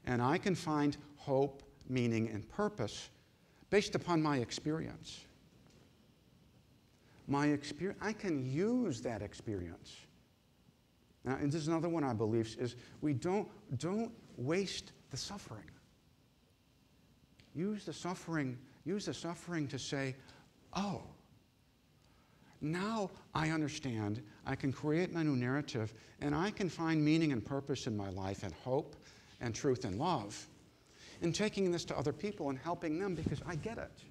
Speaker 3: and I can find hope, meaning, and purpose based upon my experience. I can use that experience. Now, and this is another one I believe is we don't waste the suffering. Use the suffering to say, oh, now I understand, I can create my new narrative, and I can find meaning and purpose in my life and hope and truth and love in taking this to other people and helping them because I get it.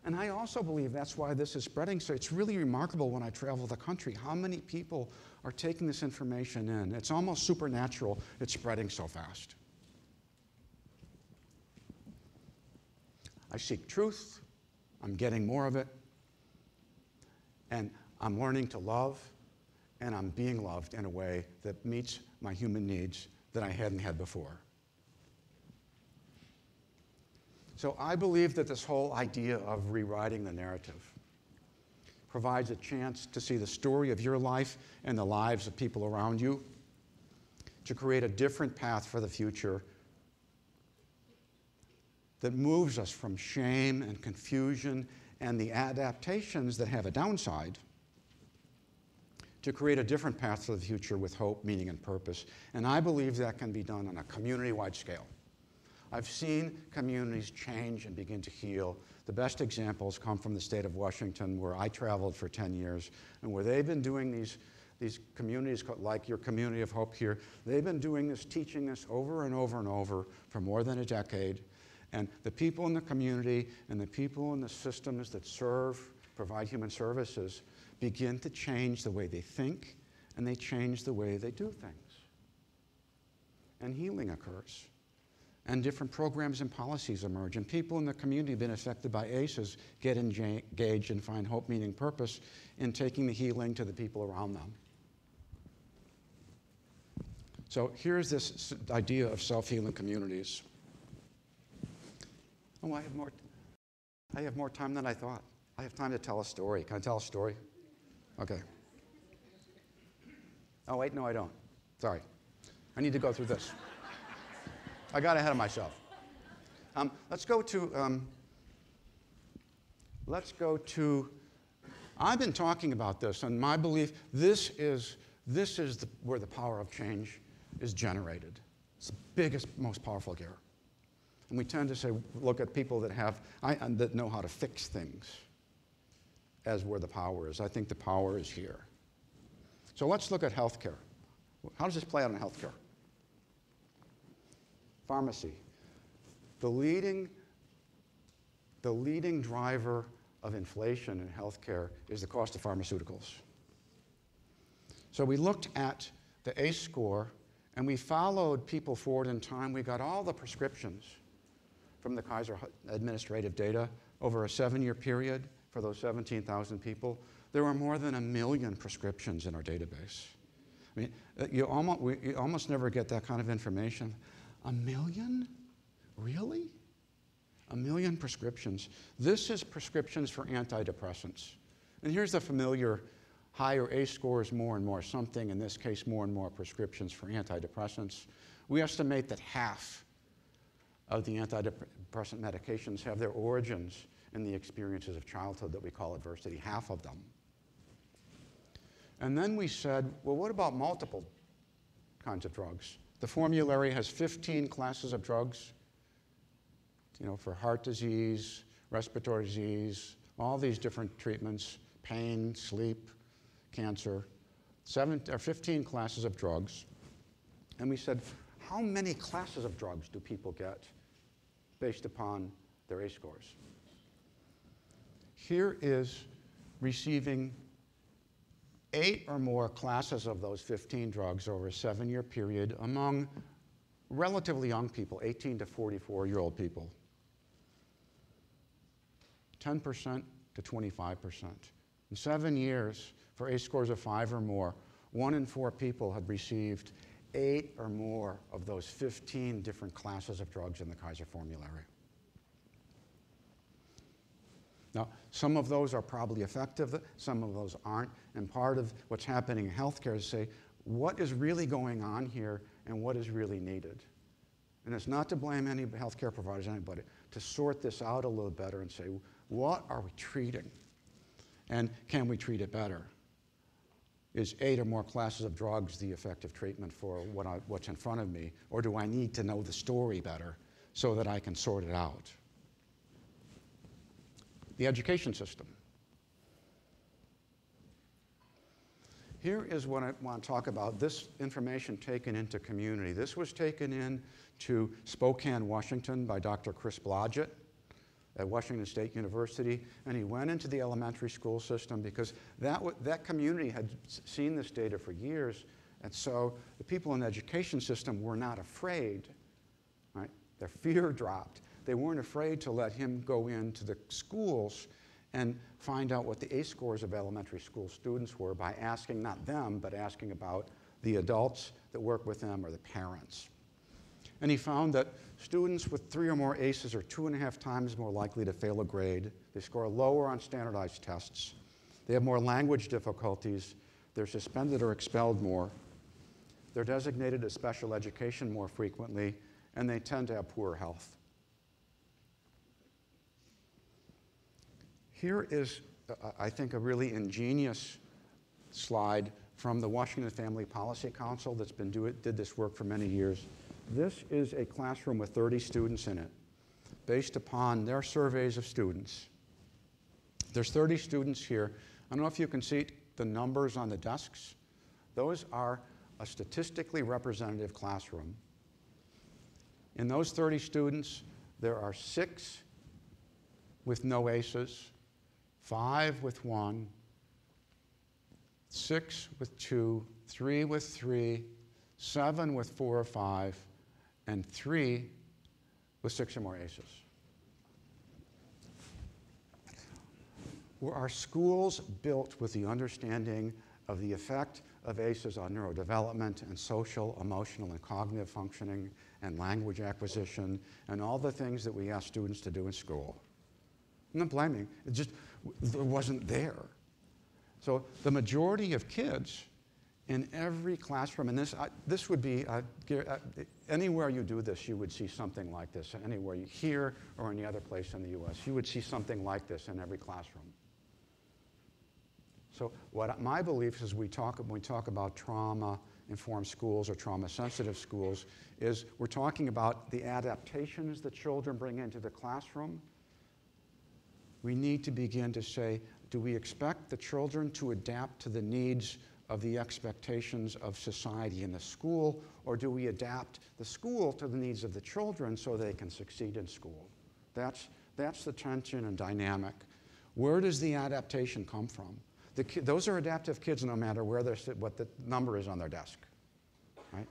Speaker 3: And I also believe that's why this is spreading. So it's really remarkable when I travel the country how many people are taking this information in. It's almost supernatural. It's spreading so fast. I seek truth. I'm getting more of it. And I'm learning to love. And I'm being loved in a way that meets my human needs that I hadn't had before. So I believe that this whole idea of rewriting the narrative provides a chance to see the story of your life and the lives of people around you, to create a different path for the future that moves us from shame and confusion and the adaptations that have a downside to create a different path for the future with hope, meaning, and purpose. And I believe that can be done on a community-wide scale. I've seen communities change and begin to heal. The best examples come from the state of Washington, where I traveled for 10 years, and where they've been doing these communities, like your community of hope here, they've been doing this, teaching this over and over and over for more than a decade. And the people in the community and the people in the systems that provide human services, begin to change the way they think, and they change the way they do things. And healing occurs. And different programs and policies emerge. And people in the community who've been affected by ACEs get engaged and find hope, meaning, purpose in taking the healing to the people around them. So here's this idea of self-healing communities. Oh, I have more time than I thought. I have time to tell a story. Can I tell a story? Okay. Oh, wait, no, I don't. Sorry. I need to go through this. I got ahead of myself. Let's go to, I've been talking about this, and my belief, this is where the power of change is generated. It's the biggest, most powerful gear. And we tend to say, look at people that know how to fix things as where the power is. I think the power is here. So let's look at healthcare. How does this play out in healthcare? Pharmacy. The leading driver of inflation in healthcare is the cost of pharmaceuticals. So we looked at the ACE score, and we followed people forward in time. We got all the prescriptions from the Kaiser administrative data over a 7-year period for those 17,000 people. There were more than 1 million prescriptions in our database. I mean, you almost never get that kind of information. 1 million? Really? 1 million prescriptions. This is prescriptions for antidepressants. And here's the familiar higher ACE scores, more and more something, in this case, more and more prescriptions for antidepressants. We estimate that half of the antidepressant medications have their origins in the experiences of childhood that we call adversity, half of them. And then we said, well, what about multiple kinds of drugs? The formulary has 15 classes of drugs, for heart disease, respiratory disease, all these different treatments, pain, sleep, cancer, 15 classes of drugs. And we said, how many classes of drugs do people get based upon their ACE scores? Here is receiving 8 or more classes of those 15 drugs over a 7-year period among relatively young people, 18 to 44-year-old people. 10% to 25%. In 7 years, for ACE scores of 5 or more, 1 in 4 people had received 8 or more of those 15 different classes of drugs in the Kaiser formulary. Now, some of those are probably effective, some of those aren't, and part of what's happening in healthcare is say, what is really going on here and what is really needed? and it's not to blame any healthcare providers, anybody, to sort this out a little better and say, what are we treating? And can we treat it better? Is 8 or more classes of drugs the effective treatment for what's in front of me? Or do I need to know the story better so that I can sort it out? The education system. Here is what I want to talk about, this information taken into community. This was taken in to Spokane, Washington by Dr. Chris Blodgett at Washington State University, and he went into the elementary school system because that community had seen this data for years, and so the people in the education system were not afraid, right? Their fear dropped. They weren't afraid to let him go into the schools and find out what the ACE scores of elementary school students were by asking, not them, but asking about the adults that work with them or the parents. And he found that students with 3 or more ACEs are 2.5 times more likely to fail a grade. They score lower on standardized tests. They have more language difficulties. They're suspended or expelled more. They're designated as special education more frequently, and they tend to have poor health. Here is, I think, a really ingenious slide from the Washington Family Policy Council that's did this work for many years. This is a classroom with 30 students in it, based upon their surveys of students. There's 30 students here. I don't know if you can see the numbers on the desks. Those are a statistically representative classroom. In those 30 students, there are 6 with no ACEs, 5 with 1, 6 with 2, 3 with 3, 7 with 4 or 5, and 3 with 6 or more ACEs. Were our schools built with the understanding of the effect of ACEs on neurodevelopment and social, emotional, and cognitive functioning and language acquisition and all the things that we ask students to do in school? I'm not blaming, it wasn't there. So the majority of kids in every classroom, and this would be, anywhere you do this, you would see something like this. Anywhere here or any other place in the US, you would see something like this in every classroom. So what my belief is when we talk about trauma-informed schools or trauma-sensitive schools is we're talking about the adaptations that children bring into the classroom. We need to begin to say, do we expect the children to adapt to the needs of the expectations of society in the school, or do we adapt the school to the needs of the children so they can succeed in school? That's the tension and dynamic. Where does the adaptation come from? Those are adaptive kids no matter where what the number is on their desk, right?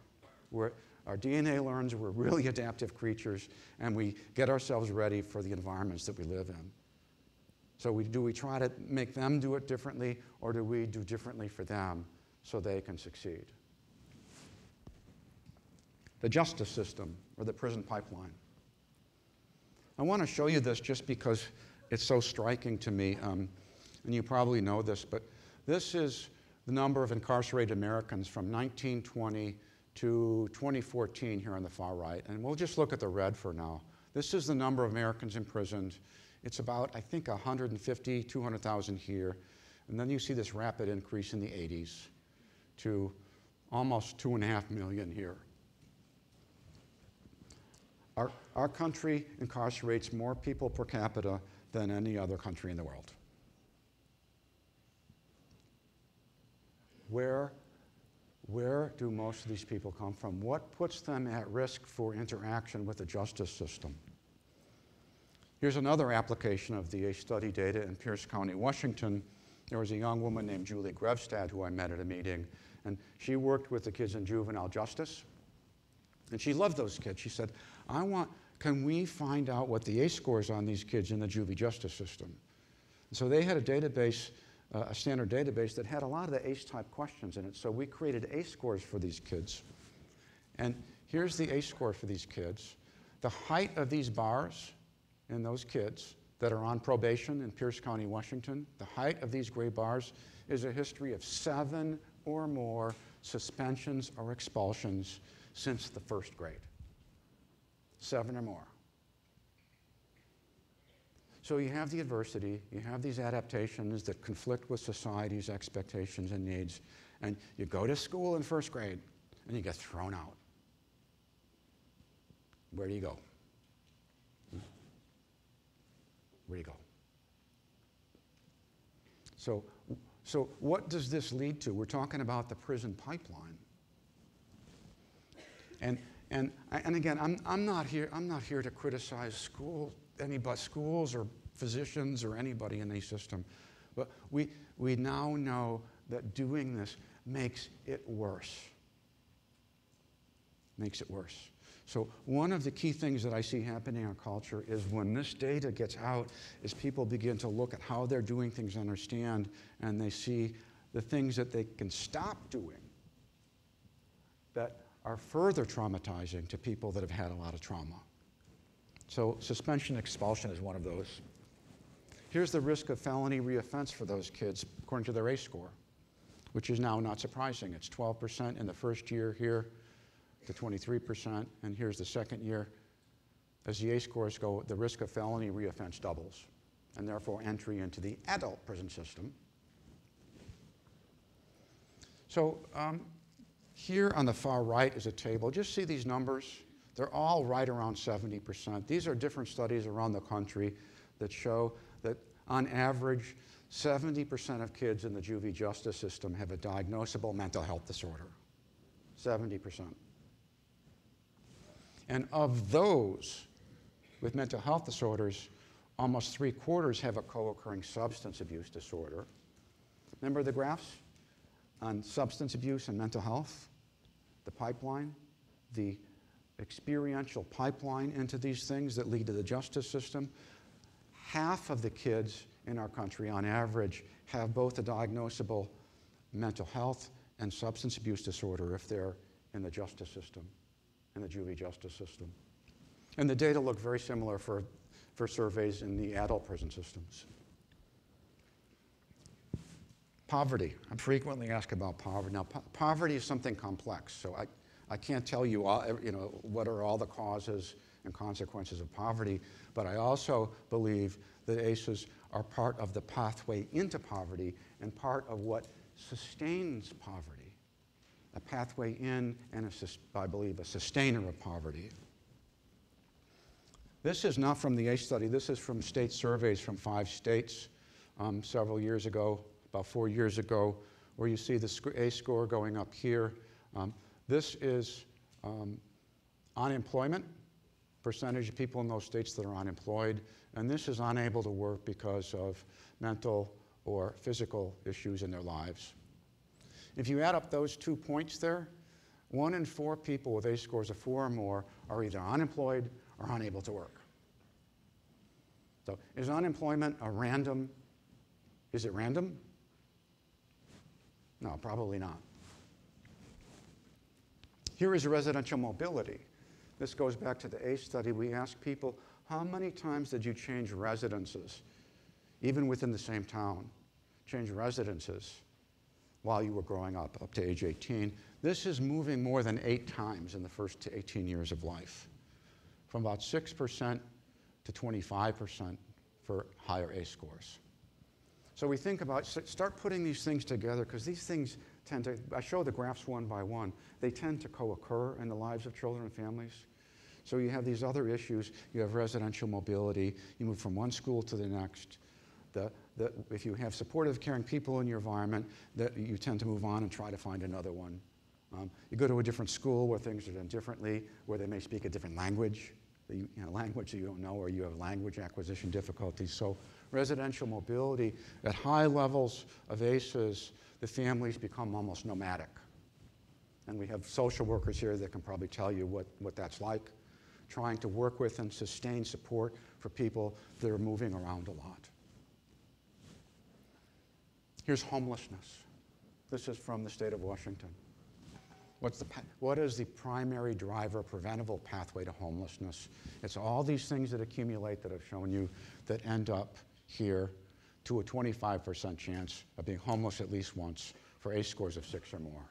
Speaker 3: Our DNA learns we're really adaptive creatures, and we get ourselves ready for the environments that we live in. So do we try to make them do it differently, or do we do differently for them so they can succeed? The justice system, or the prison pipeline. I want to show you this just because it's so striking to me, and you probably know this, but this is the number of incarcerated Americans from 1920 to 2014 here on the far right. And we'll just look at the red for now. This is the number of Americans imprisoned. It's about, I think, 150, 200,000 here. And then you see this rapid increase in the 80s to almost 2.5 million here. Our country incarcerates more people per capita than any other country in the world. Where do most of these people come from? What puts them at risk for interaction with the justice system? Here's another application of the ACE study data in Pierce County, Washington. There was a young woman named Julie Grevstad who I met at a meeting, and she worked with the kids in juvenile justice. And she loved those kids. She said, can we find out what the ACE scores on these kids in the juvie justice system? And so they had a database, a standard database that had a lot of the ACE-type questions in it. So we created ACE scores for these kids. And here's the ACE score for these kids. The height of these bars in those kids that are on probation in Pierce County, Washington, the height of these gray bars is a history of 7 or more suspensions or expulsions since the 1st grade. 7 or more. So you have the adversity, you have these adaptations that conflict with society's expectations and needs, and you go to school in first grade and you get thrown out. Where do you go? Where do you go? So what does this lead to? We're talking about the prison pipeline. And again, I'm not here to criticize schools or physicians or anybody in the system. But we now know that doing this makes it worse. Makes it worse. So one of the key things that I see happening in our culture is when this data gets out, is people begin to look at how they're doing things, understand, and they see the things that they can stop doing that are further traumatizing to people that have had a lot of trauma. So suspension expulsion is one of those. Here's the risk of felony reoffense for those kids according to their ACE score, which is now not surprising. It's 12% in the first year here to 23%, and here's the second year. As the ACE scores go, the risk of felony reoffense doubles, and therefore entry into the adult prison system. So here on the far right is a table. Just see these numbers. They're all right around 70%. These are different studies around the country that show that on average, 70% of kids in the juvie justice system have a diagnosable mental health disorder. 70%. And of those with mental health disorders, almost 3/4 have a co-occurring substance abuse disorder. Remember the graphs on substance abuse and mental health? The pipeline, the experiential pipeline into these things that lead to the justice system. Half of the kids in our country, on average, have both a diagnosable mental health and substance abuse disorder if they're in the justice system, in the juvie justice system. And the data look very similar for surveys in the adult prison systems. Poverty. I'm frequently asked about poverty. Now, poverty is something complex, so I can't tell you all, what are all the causes and consequences of poverty, but I also believe that ACEs are part of the pathway into poverty and part of what sustains poverty. A pathway in and, I believe, a sustainer of poverty. This is not from the ACE study. This is from state surveys from 5 states several years ago, about 4 years ago, where you see the ACE score going up here. This is unemployment, percentage of people in those states that are unemployed, and this is unable to work because of mental or physical issues in their lives. If you add up those 2 points there, 1 in 4 people with ACE scores of 4 or more are either unemployed or unable to work. So is unemployment a random? Is it random? No, probably not. Here is residential mobility. This goes back to the ACE study. We asked people, how many times did you change residences, even within the same town? Change residences while you were growing up to age 18. This is moving more than 8 times in the first 18 years of life, from about 6% to 25% for higher ACE scores. So we think about, start putting these things together, because these things tend to, I show the graphs one by one, they tend to co-occur in the lives of children and families. So you have these other issues. You have residential mobility. You move from one school to the next. If you have supportive, caring people in your environment, you tend to move on and try to find another one. You go to a different school where things are done differently, where they may speak a different language, language that you don't know, or you have language acquisition difficulties. So residential mobility, at high levels of ACEs, the families become almost nomadic. And we have social workers here that can probably tell you what that's like, trying to work with and sustain support for people that are moving around a lot. Here's homelessness. This is from the state of Washington. What is the primary driver, preventable pathway to homelessness? It's all these things that accumulate that I've shown you that end up here to a 25% chance of being homeless at least once for ACE scores of 6 or more.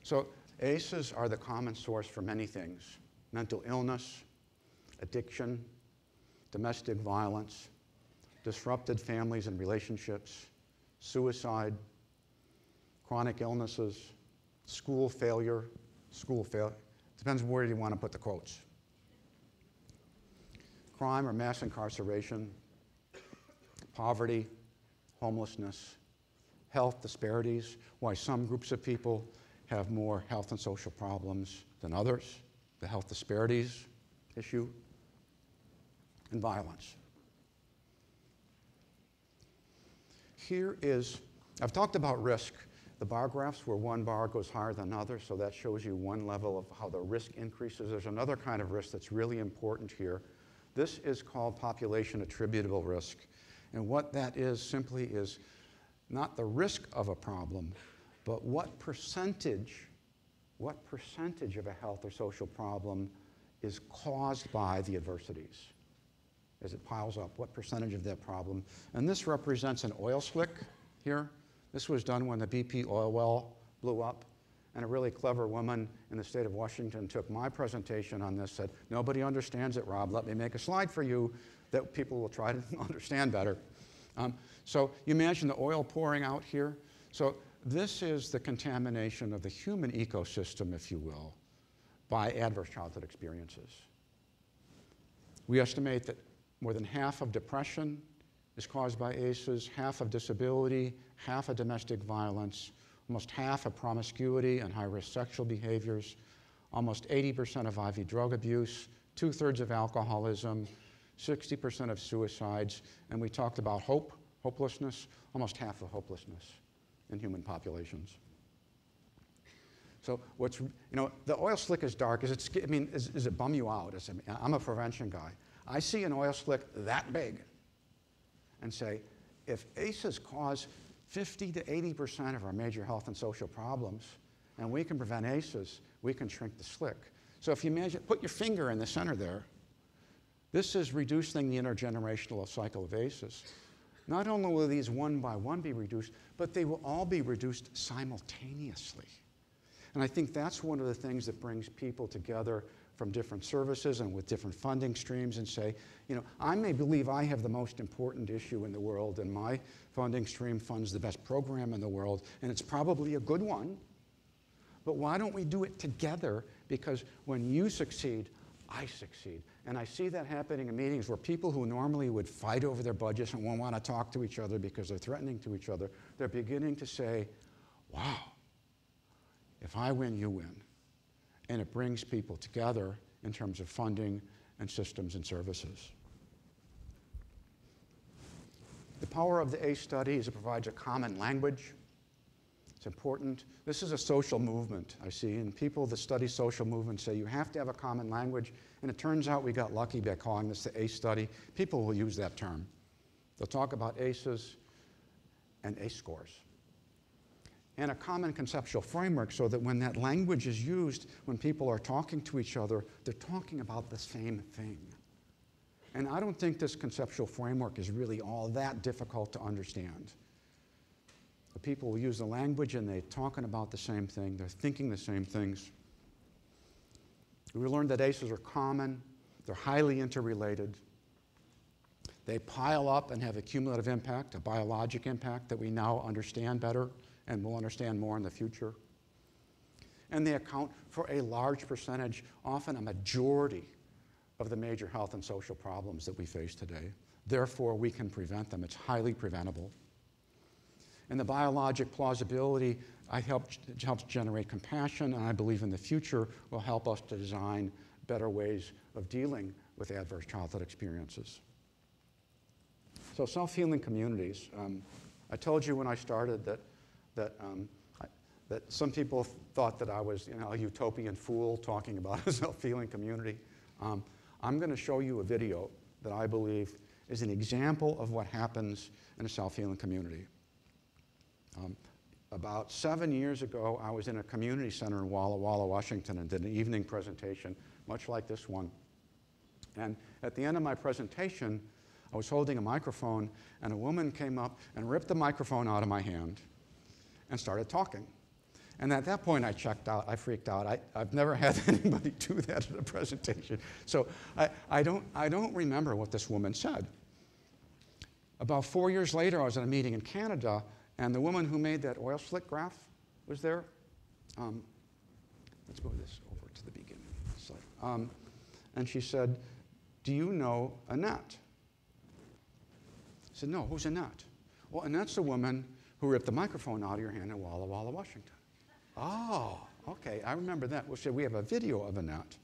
Speaker 3: So ACEs are the common source for many things: mental illness, addiction, domestic violence, disrupted families and relationships, suicide, chronic illnesses, school failure, depends where you want to put the quotes. Crime or mass incarceration, poverty, homelessness, health disparities, why some groups of people have more health and social problems than others, the health disparities issue, and violence. Here is, I've talked about risk. The bar graphs where one bar goes higher than another, so that shows you one level of how the risk increases. There's another kind of risk that's really important here. This is called population attributable risk. And what that is simply is not the risk of a problem, but what percentage of a health or social problem is caused by the adversities. As it piles up, what percentage of that problem? And this represents an oil slick here. This was done when the BP oil well blew up, and a really clever woman in the state of Washington took my presentation on this, said, "Nobody understands it, Rob. Let me make a slide for you that people will try to understand better." So you imagine the oil pouring out here. So this is the contamination of the human ecosystem, if you will, by adverse childhood experiences. We estimate that more than half of depression is caused by ACEs, half of disability, half of domestic violence, almost half of promiscuity and high-risk sexual behaviors, almost 80% of IV drug abuse, 2/3 of alcoholism, 60% of suicides, and we talked about hopelessness, almost half of hopelessness in human populations. So the oil slick is dark. Does it bum you out? I'm a prevention guy. I see an oil slick that big and say, if ACEs cause 50 to 80% of our major health and social problems, and we can prevent ACEs, we can shrink the slick. So if you imagine, put your finger in the center there, this is reducing the intergenerational cycle of ACEs. Not only will these one by one be reduced, but they will all be reduced simultaneously. And I think that's one of the things that brings people together from different services and with different funding streams and say, I may believe I have the most important issue in the world and my funding stream funds the best program in the world, and it's probably a good one, but why don't we do it together? Because when you succeed, I succeed. And I see that happening in meetings where people who normally would fight over their budgets and won't want to talk to each other because they're threatening to each other, they're beginning to say, wow, if I win, you win. And it brings people together in terms of funding and systems and services. The power of the ACE study is it provides a common language. It's important. This is a social movement, I see, and people that study social movements say you have to have a common language, and it turns out we got lucky by calling this the ACE study. People will use that term. They'll talk about ACEs and ACE scores. And a common conceptual framework so that when that language is used, when people are talking to each other, they're talking about the same thing. And I don't think this conceptual framework is really all that difficult to understand. The people will use the language and they're talking about the same thing, they're thinking the same things. We learned that ACEs are common, they're highly interrelated. They pile up and have a cumulative impact, a biologic impact that we now understand better and will understand more in the future. And they account for a large percentage, often a majority, of the major health and social problems that we face today. Therefore, we can prevent them. It's highly preventable. And the biologic plausibility helps generate compassion, and I believe in the future will help us to design better ways of dealing with adverse childhood experiences. So self-healing communities. I told you when I started that some people thought that I was a utopian fool talking about a self-healing community. I'm going to show you a video that I believe is an example of what happens in a self-healing community. About 7 years ago, I was in a community center in Walla Walla, Washington, and did an evening presentation, much like this one. And at the end of my presentation, I was holding a microphone, and a woman came up and ripped the microphone out of my hand and started talking. And at that point, I checked out. I freaked out. I've never had anybody do that at a presentation. So I don't remember what this woman said. About 4 years later, I was at a meeting in Canada, and the woman who made that oil slick graph was there. Let's move this over to the beginning. And she said, "Do you know Annette?" I said, "No, who's Annette?" "Well, Annette's the woman who ripped the microphone out of your hand in Walla Walla, Washington." "Oh, okay, I remember that." Well, so we have a video of Annette.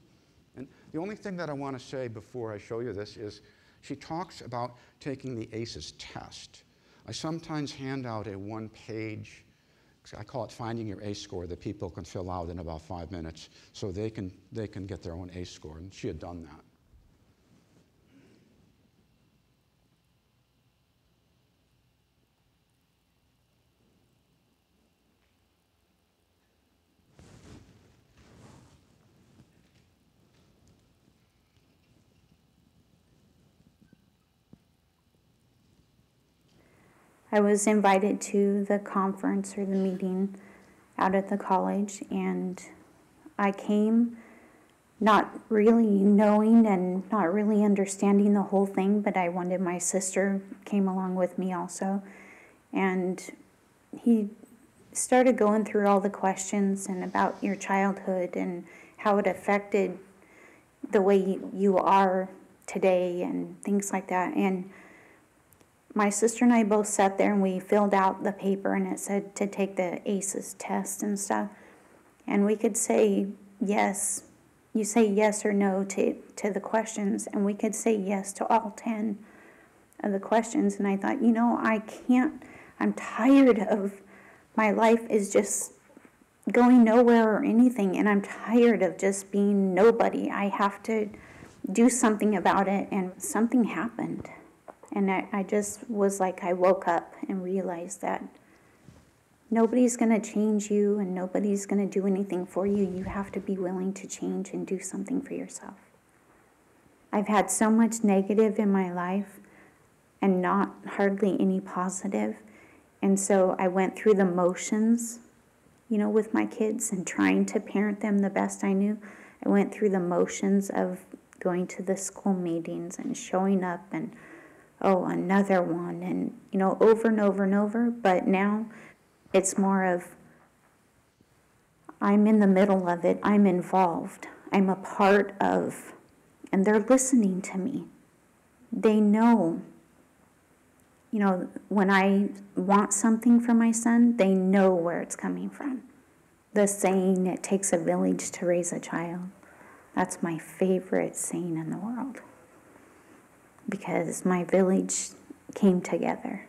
Speaker 3: And the only thing that I want to say before I show you this is she talks about taking the ACEs test. I sometimes hand out a one-page, I call it Finding Your ACE score, that people can fill out in about 5 minutes so they can get their own ACE score, and she had done that.
Speaker 4: I was invited to the conference or the meeting out at the college, and I came not really knowing and not really understanding the whole thing, but I wanted my sister came along with me also. And he started going through all the questions and about your childhood and how it affected the way you are today and things like that. And my sister and I both sat there and we filled out the paper, and it said to take the ACEs test and stuff. And we could say yes. You say yes or no to the questions, and we could say yes to all 10 of the questions. And I thought, I can't, I'm tired of, my life is just going nowhere or anything, and I'm tired of just being nobody. I have to do something about it, and something happened. And I just was like, I woke up and realized that nobody's going to change you and nobody's going to do anything for you. You have to be willing to change and do something for yourself. I've had so much negative in my life and not hardly any positive. And so I went through the motions, with my kids and trying to parent them the best I knew. I went through the motions of going to the school meetings and showing up and another one, and, over and over and over. But now it's more of, I'm in the middle of it. I'm involved. I'm a part of, and they're listening to me. They know, when I want something for my son, they know where it's coming from. The saying, it takes a village to raise a child. That's my favorite saying in the world, because my village came together.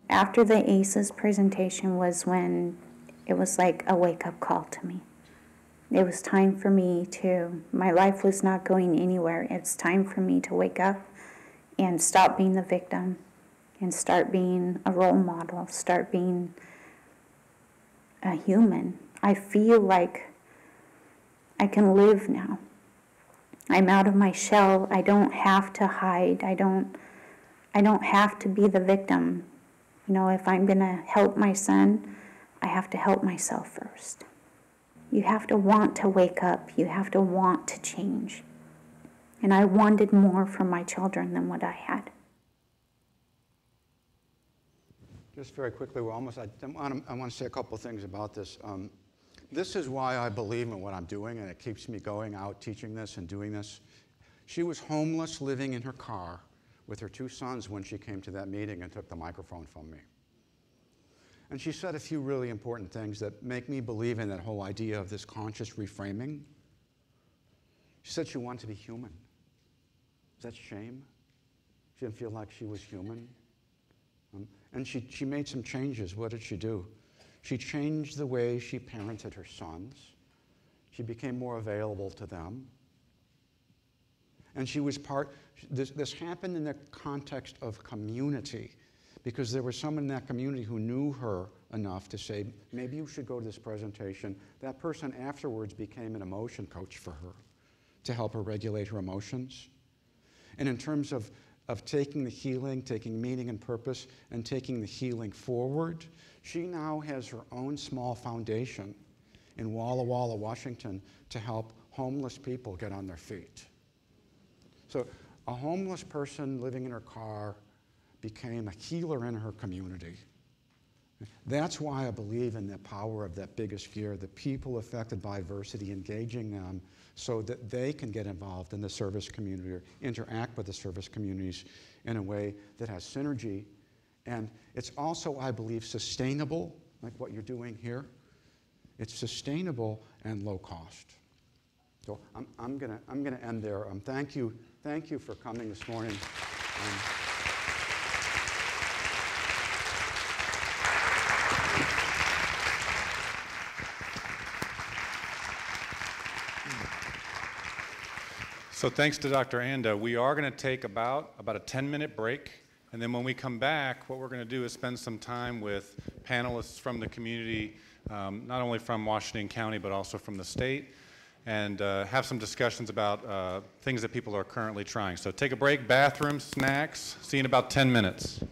Speaker 4: After the ACEs presentation was when it was like a wake-up call to me. It was time for me my life was not going anywhere. It's time for me to wake up and stop being the victim and start being a role model, start being a human. I feel like I can live now. I'm out of my shell. I don't have to hide. I don't have to be the victim. If I'm going to help my son, I have to help myself first. You have to want to wake up. You have to want to change. And I wanted more for my children than what I had.
Speaker 3: Just very quickly, we're almost, I want to say a couple of things about this. This is why I believe in what I'm doing, and it keeps me going out teaching this and doing this. She was homeless, living in her car with her 2 sons when she came to that meeting and took the microphone from me. And she said a few really important things that make me believe in that whole idea of this conscious reframing. She said she wanted to be human. Is that shame? She didn't feel like she was human. And she made some changes. What did she do? She changed the way she parented her sons. She became more available to them. And she was this happened in the context of community, because there was someone in that community who knew her enough to say, maybe you should go to this presentation. That person afterwards became an emotion coach for her to help her regulate her emotions. And in terms of of taking the healing, taking meaning and purpose, and taking the healing forward. She now has her own small foundation in Walla Walla, Washington, to help homeless people get on their feet. So a homeless person living in her car became a healer in her community. That's why I believe in the power of that biggest gear, the people affected by adversity, engaging them so that they can get involved in the service community or interact with the service communities in a way that has synergy. And it's also, I believe, sustainable, like what you're doing here. It's sustainable and low cost. So I'm gonna end there. Thank you for coming this morning.
Speaker 1: So thanks to Dr. Anda, we are going to take about a 10-minute break, and then when we come back, what we're going to do is spend some time with panelists from the community, not only from Washington County, but also from the state, and have some discussions about things that people are currently trying. So take a break, bathrooms, snacks. See you in about 10 minutes.